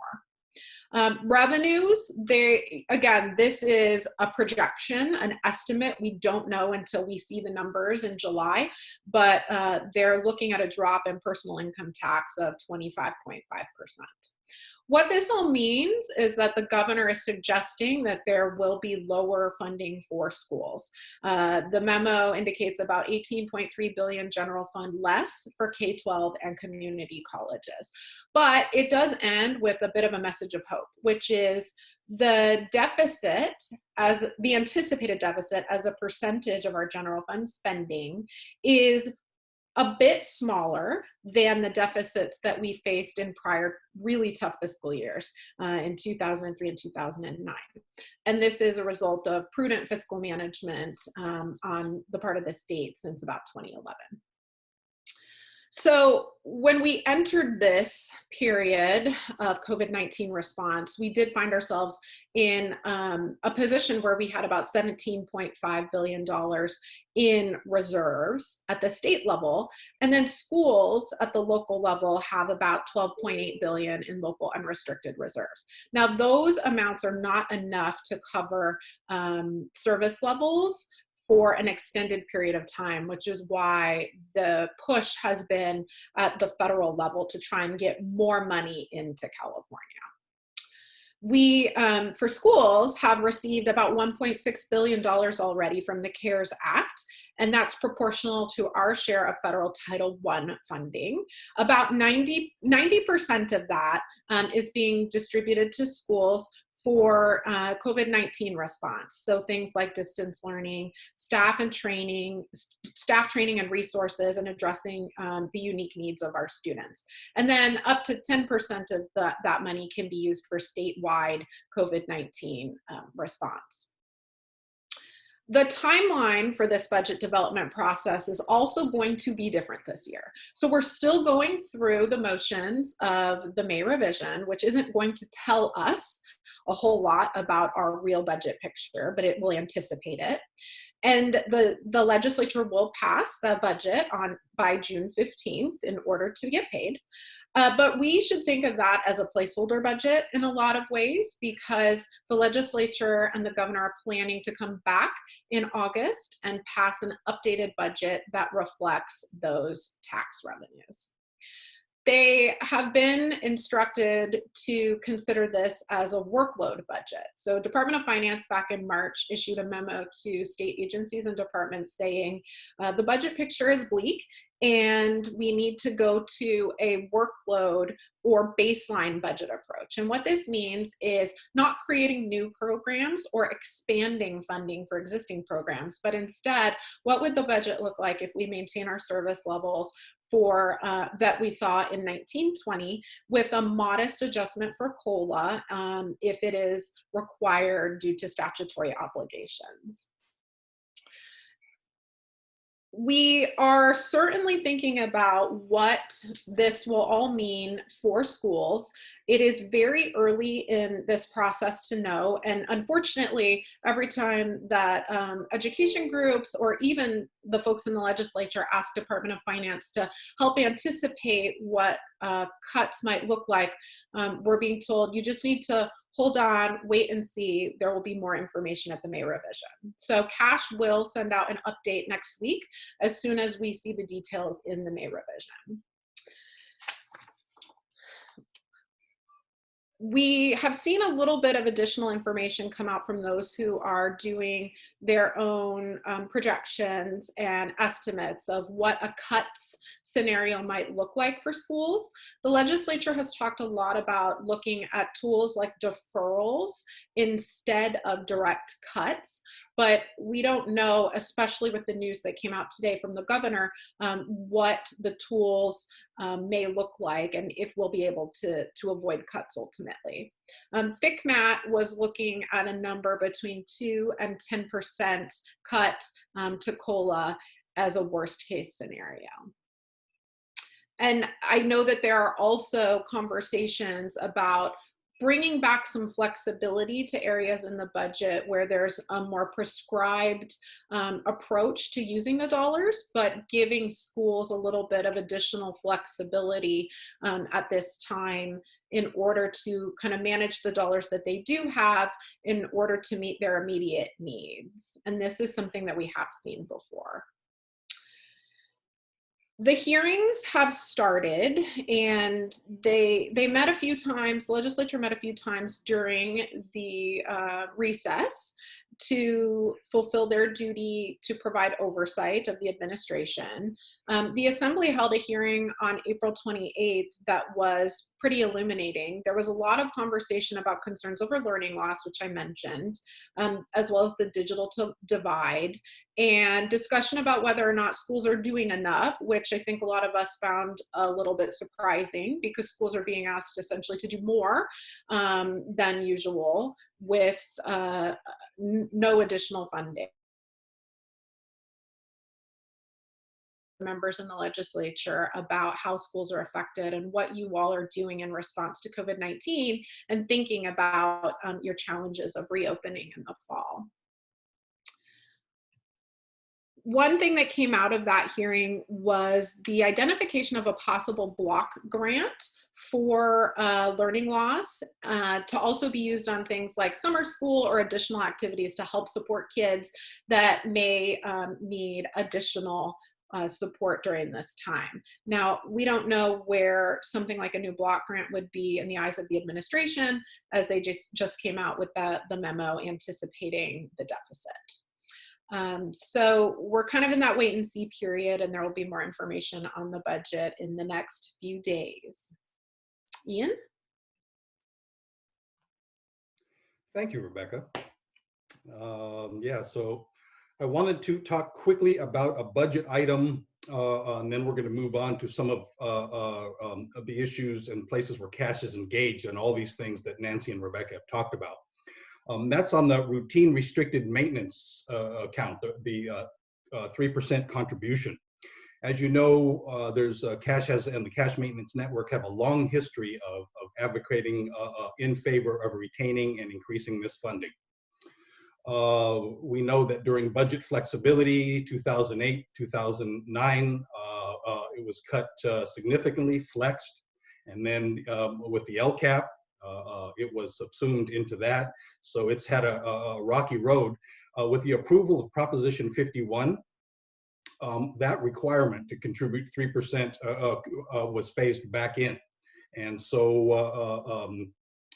Revenues, this is a projection, an estimate. We don't know until we see the numbers in July, but they're looking at a drop in personal income tax of 25.5%. What this all means is that the governor is suggesting that there will be lower funding for schools. The memo indicates about $18.3 billion general fund less for K-12 and community colleges. But it does end with a bit of a message of hope, which is the deficit, as the anticipated deficit as a percentage of our general fund spending, is a bit smaller than the deficits that we faced in prior really tough fiscal years in 2003 and 2009. And this is a result of prudent fiscal management on the part of the state since about 2011. So when we entered this period of COVID-19 response, we did find ourselves in a position where we had about $17.5 billion in reserves at the state level, and then schools at the local level have about $12.8 billion in local unrestricted reserves. Now, those amounts are not enough to cover service levels for an extended period of time, which is why the push has been at the federal level to try and get more money into California. We, for schools, have received about $1.6 billion already from the CARES Act, and that's proportional to our share of federal Title I funding. About 90% of that is being distributed to schools for COVID-19 response. So things like distance learning, staff training and resources, and addressing the unique needs of our students. And then up to 10% of that money can be used for statewide COVID-19 response. The timeline for this budget development process is also going to be different this year. So we're still going through the motions of the May revision, which isn't going to tell us a whole lot about our real budget picture, but it will anticipate it. And the legislature will pass the budget by June 15th in order to get paid. But we should think of that as a placeholder budget in a lot of ways, because the legislature and the governor are planning to come back in August and pass an updated budget that reflects those tax revenues. They have been instructed to consider this as a workload budget. So Department of Finance back in March issued a memo to state agencies and departments saying the budget picture is bleak and we need to go to a workload or baseline budget approach. And what this means is not creating new programs or expanding funding for existing programs, but instead, what would the budget look like if we maintain our service levels for that we saw in 1920, with a modest adjustment for COLA if it is required due to statutory obligations. We are certainly thinking about what this will all mean for schools. It is very early in this process to know, and unfortunately, every time that education groups or even the folks in the legislature ask Department of Finance to help anticipate what cuts might look like, we're being told you just need to hold on, wait and see. There will be more information at the May revision. So Cash will send out an update next week as soon as we see the details in the May revision. We have seen a little bit of additional information come out from those who are doing their own projections and estimates of what a cuts scenario might look like for schools. The legislature has talked a lot about looking at tools like deferrals instead of direct cuts, but we don't know, especially with the news that came out today from the governor, what the tools may look like and if we'll be able to avoid cuts ultimately. FCMAT was looking at a number between 2 and 10% cut to COLA as a worst case scenario. And I know that there are also conversations about bringing back some flexibility to areas in the budget where there's a more prescribed approach to using the dollars, but giving schools a little bit of additional flexibility at this time in order to kind of manage the dollars that they do have in order to meet their immediate needs. And this is something that we have seen before. The hearings have started, and they met a few times, the legislature met a few times during the recess to fulfill their duty to provide oversight of the administration. The Assembly held a hearing on April 28th that was pretty illuminating. There was a lot of conversation about concerns over learning loss, which I mentioned, as well as the digital divide, and discussion about whether or not schools are doing enough, which I think a lot of us found a little bit surprising because schools are being asked essentially to do more than usual with no additional funding. Members in the legislature about how schools are affected and what you all are doing in response to COVID-19 and thinking about your challenges of reopening in the fall. One thing that came out of that hearing was the identification of a possible block grant for learning loss to also be used on things like summer school or additional activities to help support kids that may need additional support during this time. Now, we don't know where something like a new block grant would be in the eyes of the administration, as they just came out with the memo anticipating the deficit. So we're kind of in that wait and see period, and there will be more information on the budget in the next few days. Ian? Thank you, Rebecca. Yeah, so I wanted to talk quickly about a budget item, and then we're going to move on to some of the issues and places where cash is engaged and all these things that Nancy and Rebecca have talked about. That's on the routine restricted maintenance account, the 3% contribution. As you know, there's Cash has and the Cash Maintenance Network have a long history of advocating in favor of retaining and increasing this funding. We know that during budget flexibility, 2008, 2009, it was cut significantly, flexed, and then with the LCAP, it was subsumed into that. So it's had a rocky road. With the approval of Proposition 51, that requirement to contribute 3% was phased back in. And so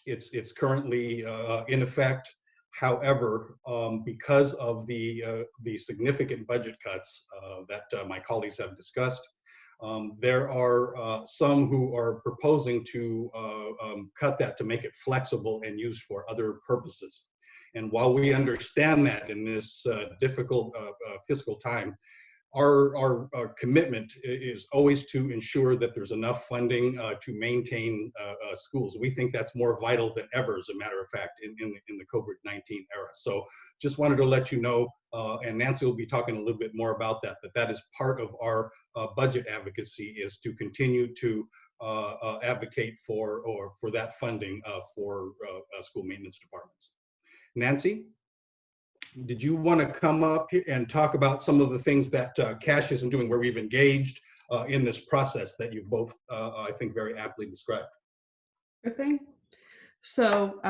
it's currently in effect. However, because of the significant budget cuts that my colleagues have discussed, there are some who are proposing to cut that to make it flexible and used for other purposes. And while we understand that in this difficult fiscal time, our commitment is always to ensure that there's enough funding to maintain schools. We think that's more vital than ever, as a matter of fact, in the COVID-19 era. So just wanted to let you know, and Nancy will be talking a little bit more about that, that is part of our budget advocacy, is to continue to advocate for that funding for school maintenance departments. Nancy? Did you want to come up and talk about some of the things that Cash isn't doing, where we've engaged in this process that you both, I think, very aptly described? Good thing. So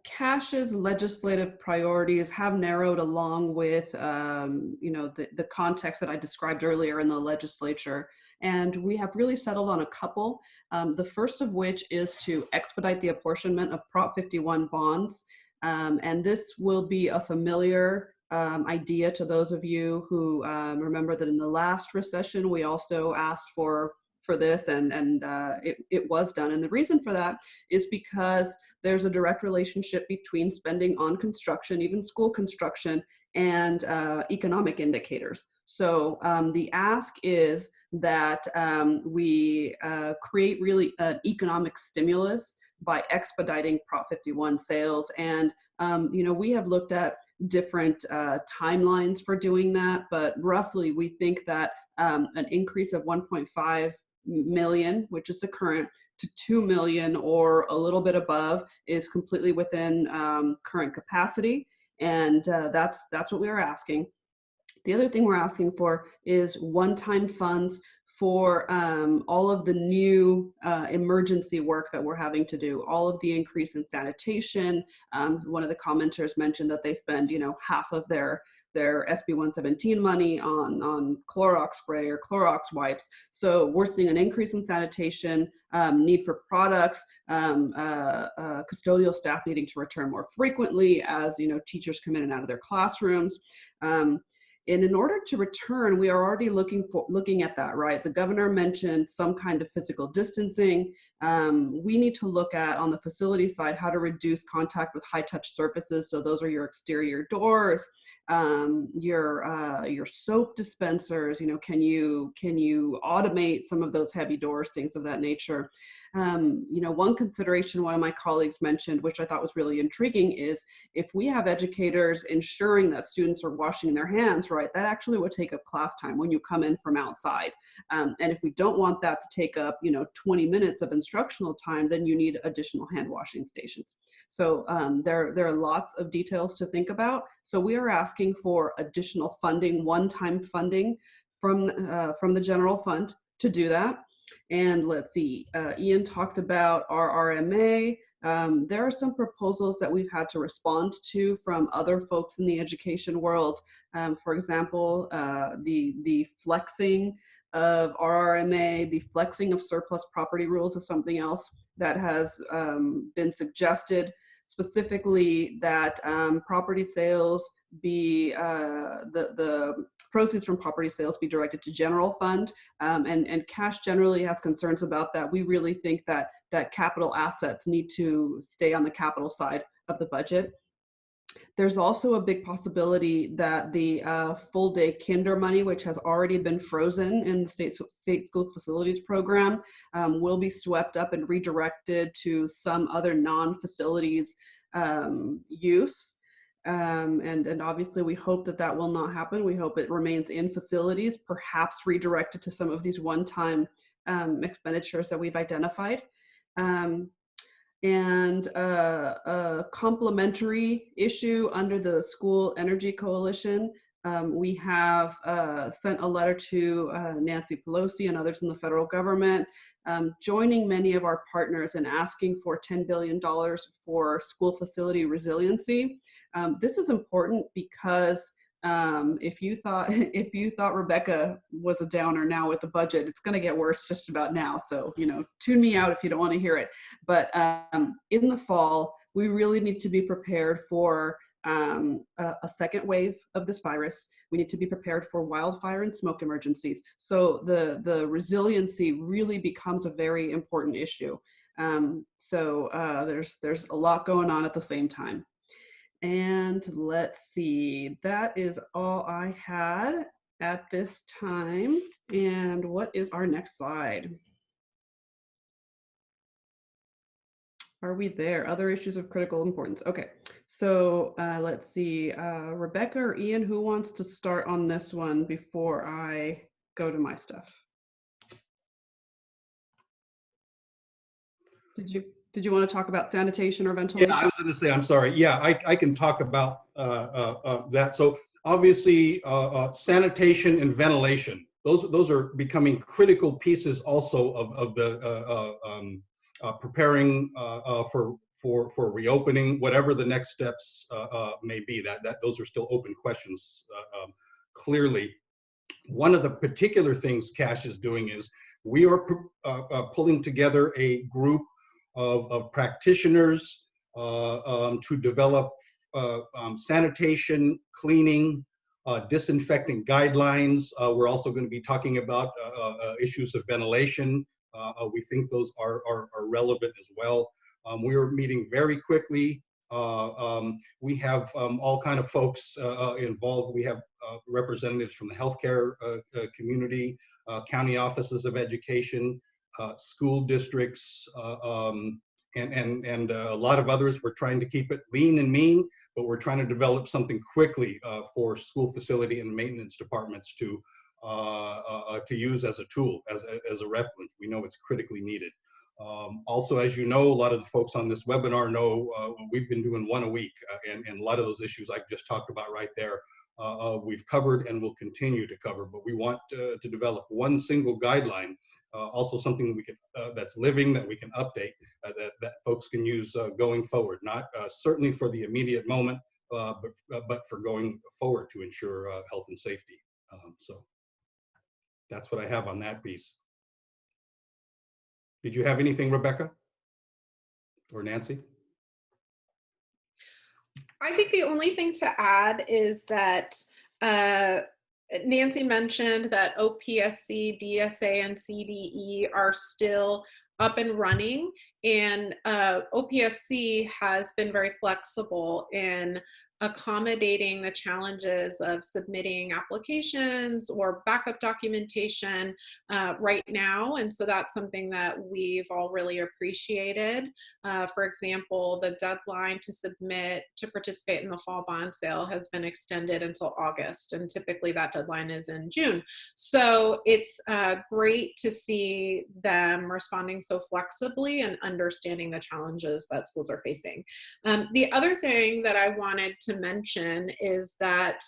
Cash's legislative priorities have narrowed along with, the context that I described earlier in the legislature. And we have really settled on a couple. The first of which is to expedite the apportionment of Prop 51 bonds. And this will be a familiar idea to those of you who remember that in the last recession, we also asked for this, and it was done. And the reason for that is because there's a direct relationship between spending on construction, even school construction, and economic indicators. So the ask is that we create really an economic stimulus by expediting Prop 51 sales. And, we have looked at different timelines for doing that, but roughly we think that an increase of 1.5 million, which is the current, to 2 million or a little bit above is completely within current capacity. And that's what we are asking. The other thing we're asking for is one-time funds for all of the new emergency work that we're having to do, all of the increase in sanitation. One of the commenters mentioned that they spend, half of their SB 117 money on Clorox spray or Clorox wipes. So we're seeing an increase in sanitation, need for products, custodial staff needing to return more frequently as, teachers come in and out of their classrooms. And in order to return, we are already looking at that, right? The governor mentioned some kind of physical distancing. We need to look at, on the facility side, how to reduce contact with high-touch surfaces. So those are your exterior doors, your soap dispensers. Can you automate some of those heavy doors, things of that nature? One consideration one of my colleagues mentioned, which I thought was really intriguing, is if we have educators ensuring that students are washing their hands, right, that actually would take up class time when you come in from outside. And if we don't want that to take up, 20 minutes of instructional time, then you need additional hand washing stations. So there are lots of details to think about. So we are asking for additional funding, one-time funding from the general fund to do that. And let's see, Ian talked about our RMA. There are some proposals that we've had to respond to from other folks in the education world. For example, the flexing of RRMA, the flexing of surplus property rules is something else that has been suggested, specifically that property sales be, the proceeds from property sales be directed to general fund, and Cash generally has concerns about that. We really think that capital assets need to stay on the capital side of the budget. There's also a big possibility that the full day kinder money, which has already been frozen in the state school facilities program, will be swept up and redirected to some other non-facilities use. And obviously we hope that that will not happen. We hope it remains in facilities, perhaps redirected to some of these one-time expenditures that we've identified. And a complementary issue under the School Energy Coalition, we have sent a letter to Nancy Pelosi and others in the federal government, joining many of our partners and asking for $10 billion for school facility resiliency. This is important because if you thought Rebecca was a downer now with the budget, it's going to get worse just about now. So, tune me out if you don't want to hear it. But in the fall, we really need to be prepared for a second wave of this virus. We need to be prepared for wildfire and smoke emergencies. So the resiliency really becomes a very important issue. There's a lot going on at the same time. And let's see, that is all I had at this time. And what is our next slide? Are we there? Other issues of critical importance. Okay, so let's see, Rebecca or Ian, who wants to start on this one before I go to my stuff? Did you want to talk about sanitation or ventilation? Yeah, I was going to say, I'm sorry. Yeah, I can talk about that. So obviously, sanitation and ventilation, those are becoming critical pieces also of the preparing for reopening, whatever the next steps may be. That those are still open questions. Clearly, one of the particular things Cash is doing is we are pulling together a group of practitioners to develop sanitation, cleaning, disinfecting guidelines. We're also going to be talking about issues of ventilation. We think those are relevant as well. We are meeting very quickly. We have all kind of folks involved. We have representatives from the healthcare community, county offices of education, school districts, and a lot of others. We're trying to keep it lean and mean, but we're trying to develop something quickly for school facility and maintenance departments to use as a tool, as a reference. We know it's critically needed. Also, as you know, a lot of the folks on this webinar know we've been doing one a week, and a lot of those issues I've just talked about right there, we've covered and will continue to cover. But we want to develop one single guideline, also something we can that's living, that we can update, that folks can use going forward. Not certainly for the immediate moment, but for going forward to ensure health and safety. So that's what I have on that piece. Did you have anything, Rebecca or Nancy? I think the only thing to add is that Nancy mentioned that OPSC, DSA, and CDE are still up and running, and OPSC has been very flexible in accommodating the challenges of submitting applications or backup documentation right now. And so that's something that we've all really appreciated. For example, the deadline to participate in the fall bond sale has been extended until August, and typically that deadline is in June. So it's great to see them responding so flexibly and understanding the challenges that schools are facing. The other thing that I wanted to mention is that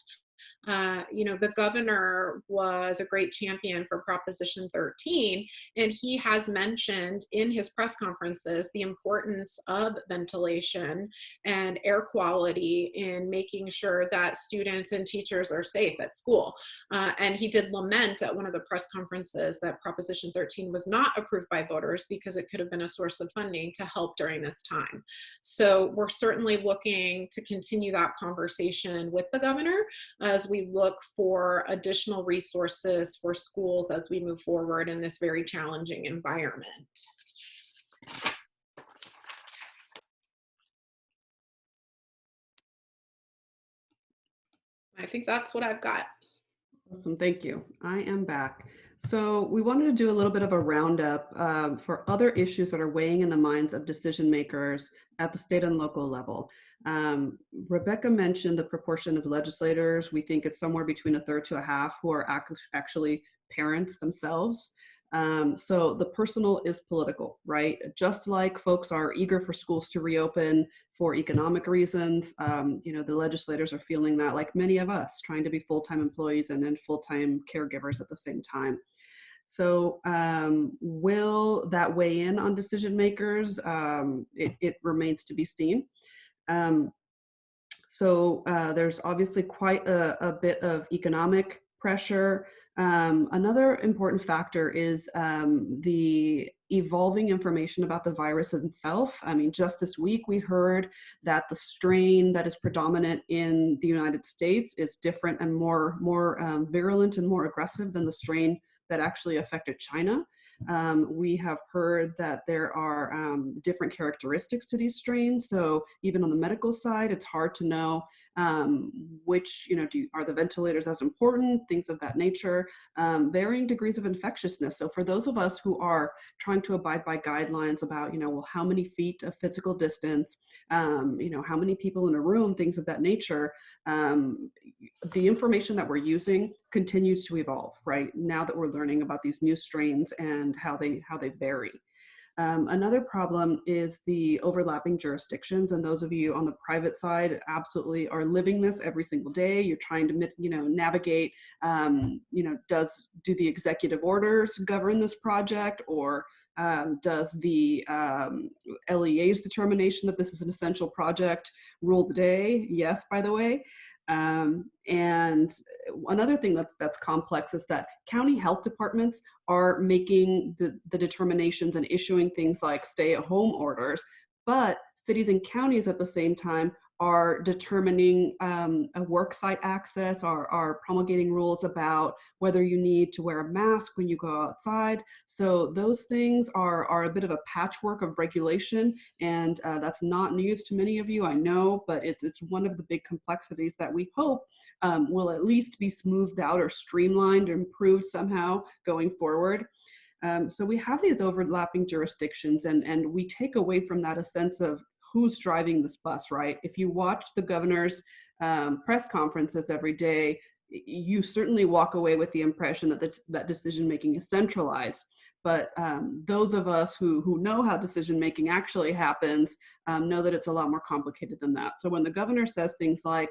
the governor was a great champion for Proposition 13, and he has mentioned in his press conferences the importance of ventilation and air quality in making sure that students and teachers are safe at school. And he did lament at one of the press conferences that Proposition 13 was not approved by voters because it could have been a source of funding to help during this time. So we're certainly looking to continue that conversation with the governor as we look for additional resources for schools as we move forward in this very challenging environment. I think that's what I've got. Awesome, thank you. I am back. So we wanted to do a little bit of a roundup for other issues that are weighing in the minds of decision makers at the state and local level. Rebecca mentioned the proportion of legislators. We think it's somewhere between a third to a half who are actually parents themselves. So the personal is political, right? Just like folks are eager for schools to reopen for economic reasons, the legislators are feeling that, like many of us, trying to be full-time employees and then full-time caregivers at the same time. So will that weigh in on decision makers? It remains to be seen. There's obviously quite a bit of economic pressure. Another important factor is the evolving information about the virus itself. I mean, just this week we heard that the strain that is predominant in the United States is different and more virulent and more aggressive than the strain that actually affected China. We have heard that there are different characteristics to these strains. So even on the medical side, it's hard to know which, are the ventilators as important, things of that nature, varying degrees of infectiousness. So for those of us who are trying to abide by guidelines about, well, how many feet of physical distance, how many people in a room, things of that nature, the information that we're using continues to evolve, right? Now that we're learning about these new strains and how they vary. Another problem is the overlapping jurisdictions, and those of you on the private side absolutely are living this every single day. You're trying to, navigate, do the executive orders govern this project, or does the LEA's determination that this is an essential project rule the day? Yes, by the way. And another thing that's complex is that county health departments are making the determinations and issuing things like stay-at-home orders, but cities and counties at the same time are determining a work site access, are promulgating rules about whether you need to wear a mask when you go outside. So those things are a bit of a patchwork of regulation, and that's not news to many of you, I know, but it's one of the big complexities that we hope will at least be smoothed out or streamlined or improved somehow going forward. So we have these overlapping jurisdictions, and we take away from that a sense of who's driving this bus, right? If you watch the governor's press conferences every day, you certainly walk away with the impression that that decision-making is centralized. But those of us who know how decision-making actually happens know that it's a lot more complicated than that. So when the governor says things like,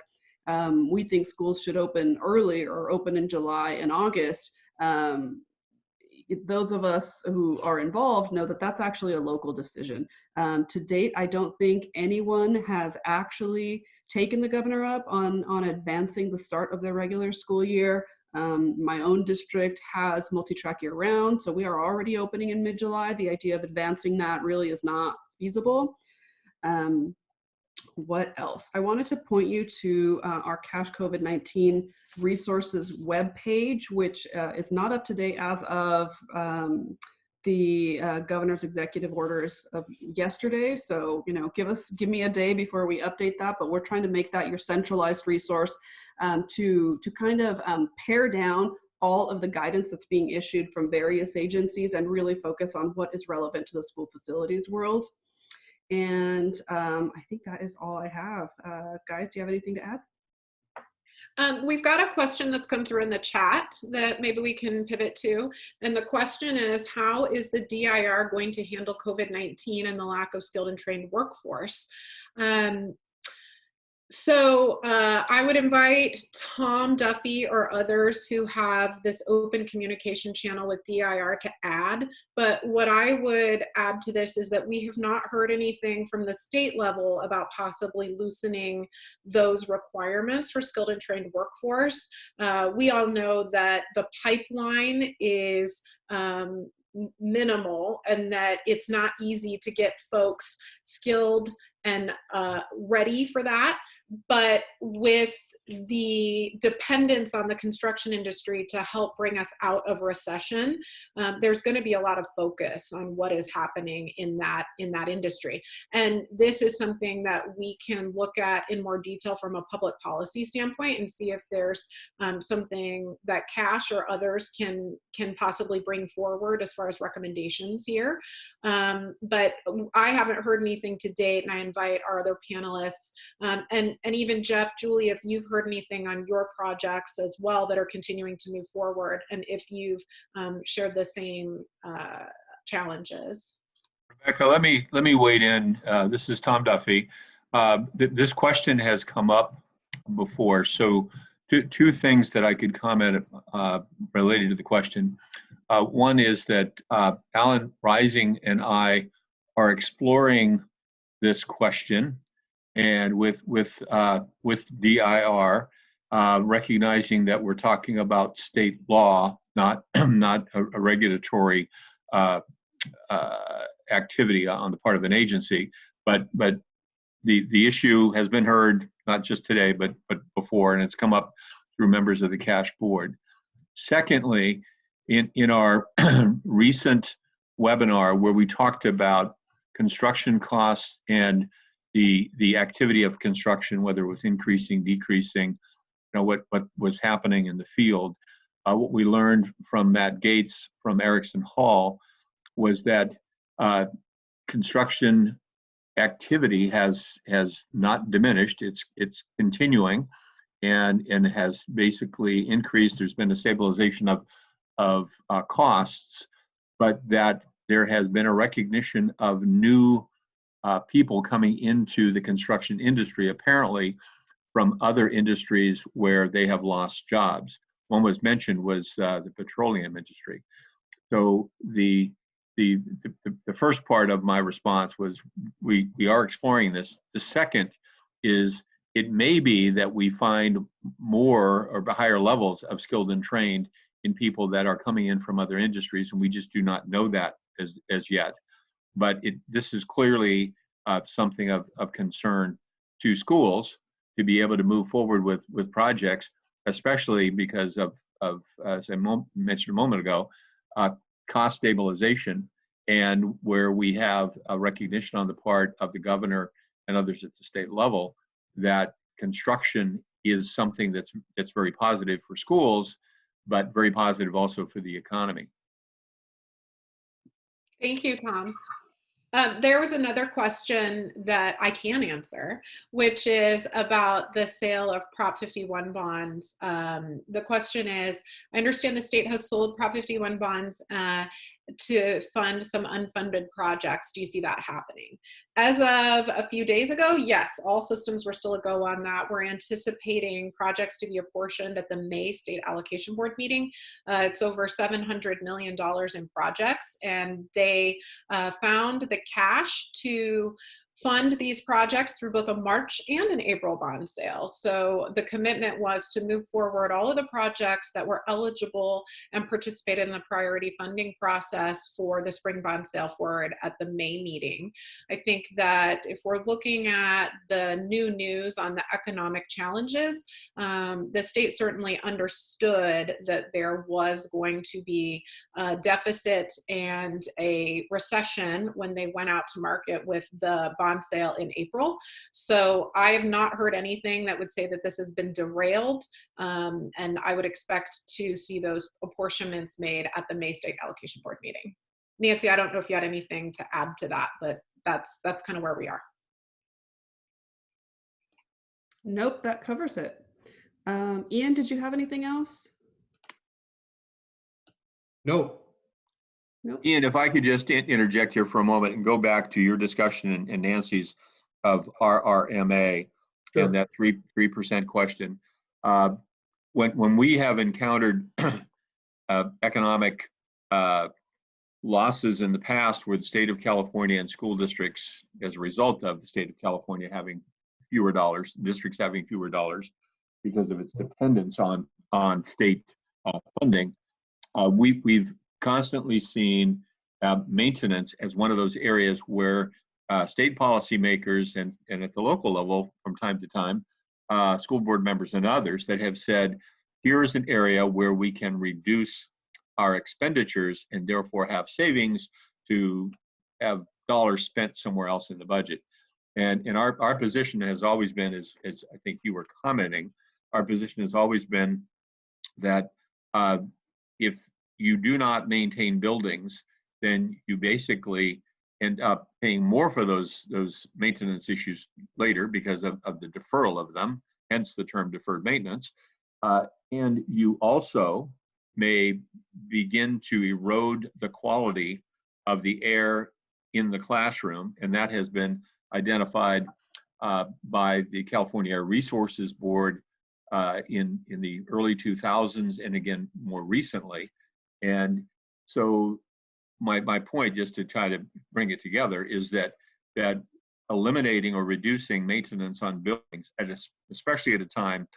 we think schools should open early or open in July and August, those of us who are involved know that that's actually a local decision. To date, I don't think anyone has actually taken the governor up on advancing the start of their regular school year. My own district has multi-track year round, so we are already opening in mid-July. The idea of advancing that really is not feasible. What else? I wanted to point you to our Cash COVID-19 resources webpage, which is not up to date as of the governor's executive orders of yesterday. So, give me a day before we update that, but we're trying to make that your centralized resource to kind of pare down all of the guidance that's being issued from various agencies and really focus on what is relevant to the school facilities world. And I think that is all I have. Guys, do you have anything to add? We've got a question that's come through in the chat that maybe we can pivot to. And the question is, how is the DIR going to handle COVID-19 and the lack of skilled and trained workforce? So I would invite Tom Duffy or others who have this open communication channel with DIR to add. But what I would add to this is that we have not heard anything from the state level about possibly loosening those requirements for skilled and trained workforce. We all know that the pipeline is minimal and that it's not easy to get folks skilled and ready for that. But with the dependence on the construction industry to help bring us out of recession, there's going to be a lot of focus on what is happening in that industry. And this is something that we can look at in more detail from a public policy standpoint and see if there's something that Cash or others can possibly bring forward as far as recommendations here. But I haven't heard anything to date, and I invite our other panelists and even Jeff, Julie, if you've heard anything on your projects as well that are continuing to move forward, and if you've shared the same challenges. Rebecca, let me wade in. This is Tom Duffy. This question has come up before, so two things that I could comment related to the question. One is that Alan Rising and I are exploring this question, and with DIR, recognizing that we're talking about state law, not a regulatory activity on the part of an agency, but the issue has been heard not just today but before, and it's come up through members of the Cash board. Secondly, in our recent webinar where we talked about construction costs and the activity of construction, whether it was increasing, decreasing, what was happening in the field, what we learned from Matt Gates from Erickson Hall was that construction activity has not diminished. It's continuing and has basically increased. There's been a stabilization of costs, but that there has been a recognition of new people coming into the construction industry, apparently from other industries where they have lost jobs. One was mentioned was the petroleum industry. So the first part of my response was we are exploring this. The second is it may be that we find more or higher levels of skilled and trained in people that are coming in from other industries, and we just do not know that as yet. But this is clearly something of concern to schools to be able to move forward with projects, especially because of as I mentioned a moment ago, cost stabilization, and where we have a recognition on the part of the governor and others at the state level that construction is something that's very positive for schools, but very positive also for the economy. Thank you, Tom. There was another question that I can answer, which is about the sale of Prop 51 bonds. The question is, I understand the state has sold Prop 51 bonds to fund some unfunded projects. Do you see that happening? As of a few days ago, yes, all systems were still a go on that. We're anticipating projects to be apportioned at the May State Allocation Board meeting. It's over $700 million in projects, and they found the cash to fund these projects through both a March and an April bond sale. So the commitment was to move forward all of the projects that were eligible and participated in the priority funding process for the spring bond sale forward at the May meeting. I think that if we're looking at the new news on the economic challenges, the state certainly understood that there was going to be a deficit and a recession when they went out to market with the bond sale in April. So I have not heard anything that would say that this has been derailed, and I would expect to see those apportionments made at the May State Allocation Board meeting. Nancy, I don't know if you had anything to add to that, but that's kind of where we are. Nope, that covers it. Ian, did you have anything else? No. Nope. Ian, if I could just interject here for a moment and go back to your discussion and Nancy's of RRMA. Sure. And that 3% question. When we have encountered economic losses in the past where the state of California and school districts, as a result of the state of California having fewer dollars, districts having fewer dollars because of its dependence on state funding, we've constantly seen maintenance as one of those areas where state policymakers and at the local level from time to time school board members and others that have said, here is an area where we can reduce our expenditures and therefore have savings to have dollars spent somewhere else in the budget. And our position has always been, as I think you were commenting, our position has always been that if you do not maintain buildings, then you basically end up paying more for those maintenance issues later because of the deferral of them, hence the term deferred maintenance. And you also may begin to erode the quality of the air in the classroom, and that has been identified by the California Air Resources Board in the early 2000s and again more recently. And so my point, just to try to bring it together, is that eliminating or reducing maintenance on buildings, especially at a time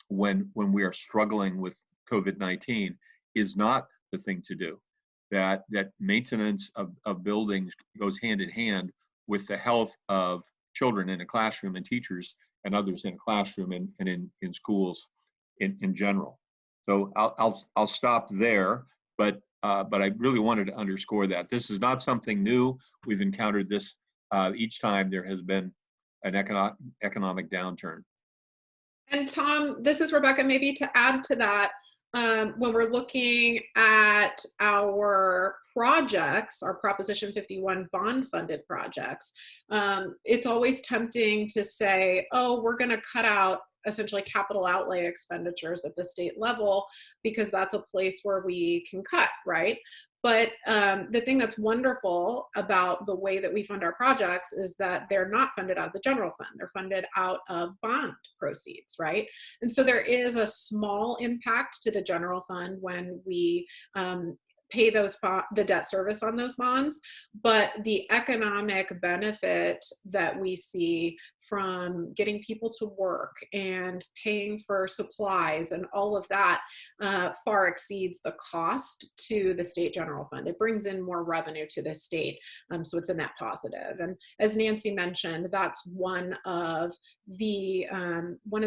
when we are struggling with COVID-19, is not the thing to do. That maintenance of buildings goes hand in hand with the health of children in a classroom and teachers and others in a classroom and in schools in general. So I'll stop there, but I really wanted to underscore that this is not something new. We've encountered this each time there has been an economic downturn. And Tom, this is Rebecca. Maybe to add to that, when we're looking at our projects, our Proposition 51 bond-funded projects, it's always tempting to say, oh, we're going to cut out essentially capital outlay expenditures at the state level because that's a place where we can cut, right? But the thing that's wonderful about the way that we fund our projects is that they're not funded out of the general fund. They're funded out of bond proceeds, right? And so there is a small impact to the general fund when we pay the debt service on those bonds, but the economic benefit that we see from getting people to work and paying for supplies and all of that far exceeds the cost to the state general fund. It brings in more revenue to the state, so it's a net positive. And as Nancy mentioned, that's one of the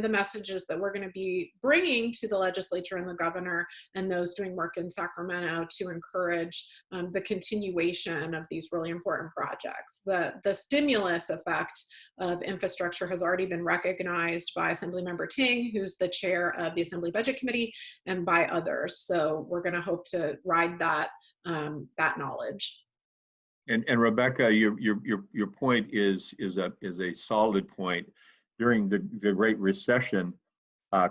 messages that we're going to be bringing to the legislature and the governor and those doing work in Sacramento to encourage the continuation of these really important projects. The stimulus effect of infrastructure has already been recognized by Assemblymember Ting, who's the chair of the Assembly Budget Committee, and by others. So we're going to hope to ride that knowledge. And Rebecca, your point is a solid point. During the Great Recession,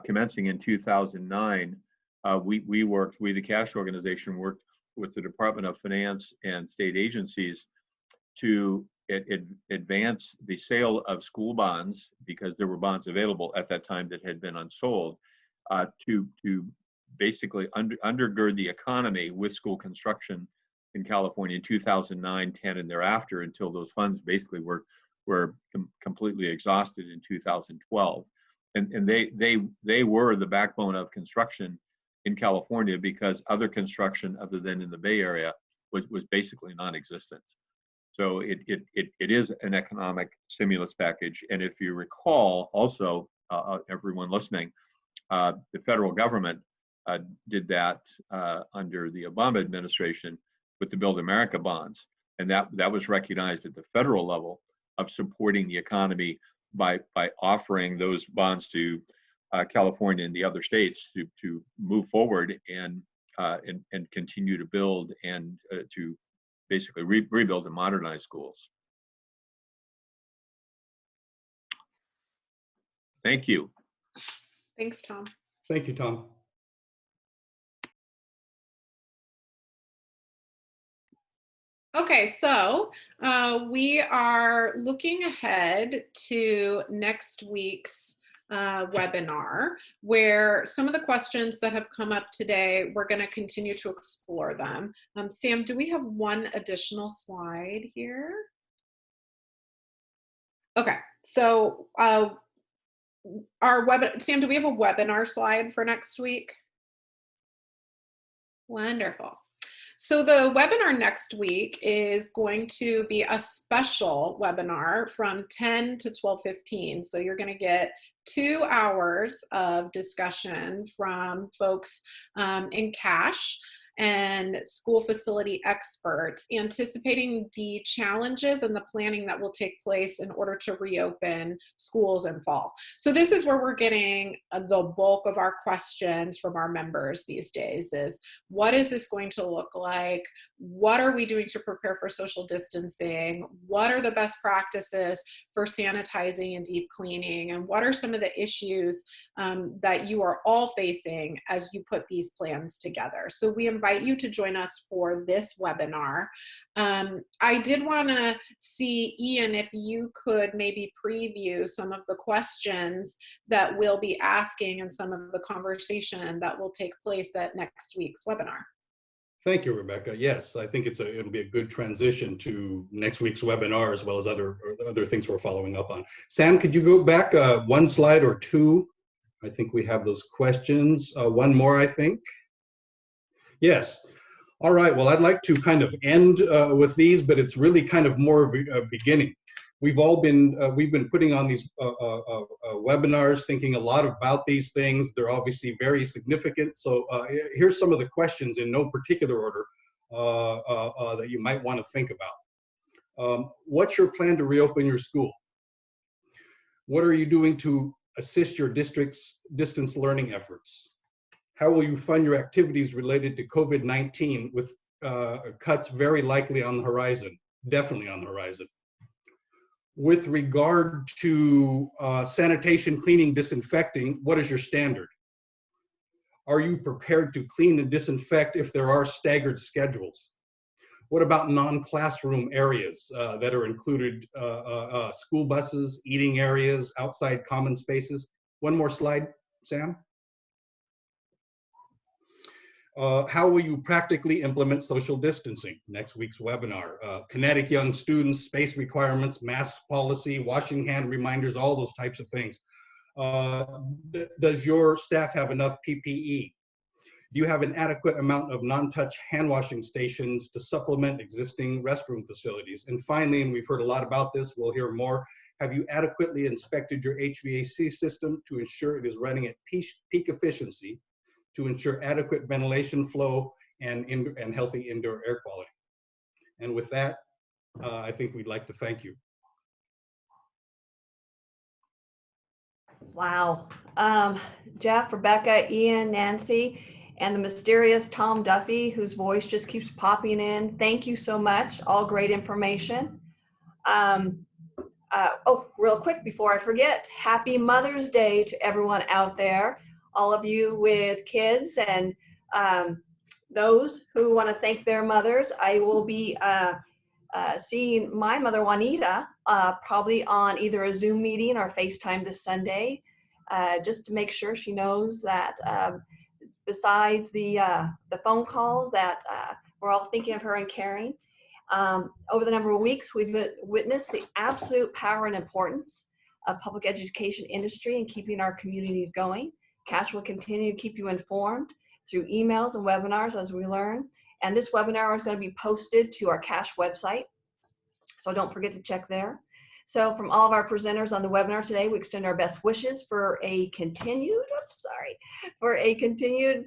commencing in 2009, we, the cash organization, worked with the Department of Finance and state agencies to advance the sale of school bonds, because there were bonds available at that time that had been unsold, to basically undergird the economy with school construction in California in 2009, 10, and thereafter, until those funds basically were completely exhausted in 2012. And they were the backbone of construction in California, because other construction other than in the Bay Area was basically non-existent. So it is an economic stimulus package. And if you recall, also, everyone listening, the federal government did that under the Obama administration with the Build America bonds. And that was recognized at the federal level of supporting the economy by offering those bonds to California and the other states to move forward and continue to build and to basically rebuild and modernize schools. Thank you. Thanks, Tom. Thank you, Tom. Okay, so we are looking ahead to next week's webinar, where some of the questions that have come up today, we're going to continue to explore them. Sam, do we have one additional slide here? Okay, so Sam, do we have a webinar slide for next week? Wonderful. So the webinar next week is going to be a special webinar from 10 to 12:15. So you're going to get 2 hours of discussion from folks in CASH and school facility experts, anticipating the challenges and the planning that will take place in order to reopen schools in fall. So this is where we're getting the bulk of our questions from our members these days is, what is this going to look like? What are we doing to prepare for social distancing? What are the best practices for sanitizing and deep cleaning? And what are some of the issues that you are all facing as you put these plans together? So we invite you to join us for this webinar. I did want to see, Ian, if you could maybe preview some of the questions that we'll be asking and some of the conversation that will take place at next week's webinar. Thank you, Rebecca. Yes, I think it'll be a good transition to next week's webinar, as well as other things we're following up on. Sam, could you go back one slide or two? I think we have those questions. One more, I think. Yes. All right. Well, I'd like to kind of end with these, but it's really kind of more of a beginning. We've been putting on these webinars, thinking a lot about these things. They're obviously very significant. So here's some of the questions in no particular order that you might want to think about. What's your plan to reopen your school? What are you doing to assist your district's distance learning efforts? How will you fund your activities related to COVID-19 with cuts very likely on the horizon, definitely on the horizon? With regard to sanitation, cleaning, disinfecting, what is your standard? Are you prepared to clean and disinfect if there are staggered schedules? What about non-classroom areas that are included, school buses, eating areas, outside common spaces? One more slide, Sam. How will you practically implement social distancing? Next week's webinar. Kinetic young students, space requirements, mask policy, washing hand reminders, all those types of things. Does your staff have enough PPE? Do you have an adequate amount of non-touch hand washing stations to supplement existing restroom facilities? And finally, and we've heard a lot about this, we'll hear more, have you adequately inspected your HVAC system to ensure it is running at peak efficiency, to ensure adequate ventilation flow and healthy indoor air quality? And with that, I think we'd like to thank you. Wow. Jeff, Rebecca, Ian, Nancy, and the mysterious Tom Duffy, whose voice just keeps popping in. Thank you so much. All great information. Oh, real quick before I forget, happy Mother's Day to everyone out there. All of you with kids and those who want to thank their mothers. I will be seeing my mother, Juanita, probably on either a Zoom meeting or FaceTime this Sunday, just to make sure she knows that besides the phone calls that we're all thinking of her and caring. Over the number of weeks, we've witnessed the absolute power and importance of public education industry in keeping our communities going. CASH will continue to keep you informed through emails and webinars as we learn. And this webinar is going to be posted to our CASH website, so don't forget to check there. So from all of our presenters on the webinar today, we extend our best wishes for a continued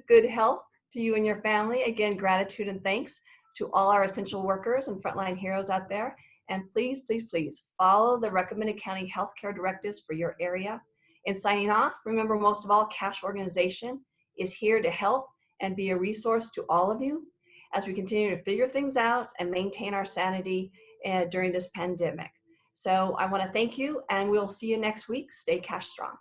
good health to you and your family. Again, gratitude and thanks to all our essential workers and frontline heroes out there. And please, please, please follow the recommended county healthcare directives for your area. In signing off, remember, most of all, CASH organization is here to help and be a resource to all of you as we continue to figure things out and maintain our sanity during this pandemic. So I want to thank you, and we'll see you next week. Stay CASH strong.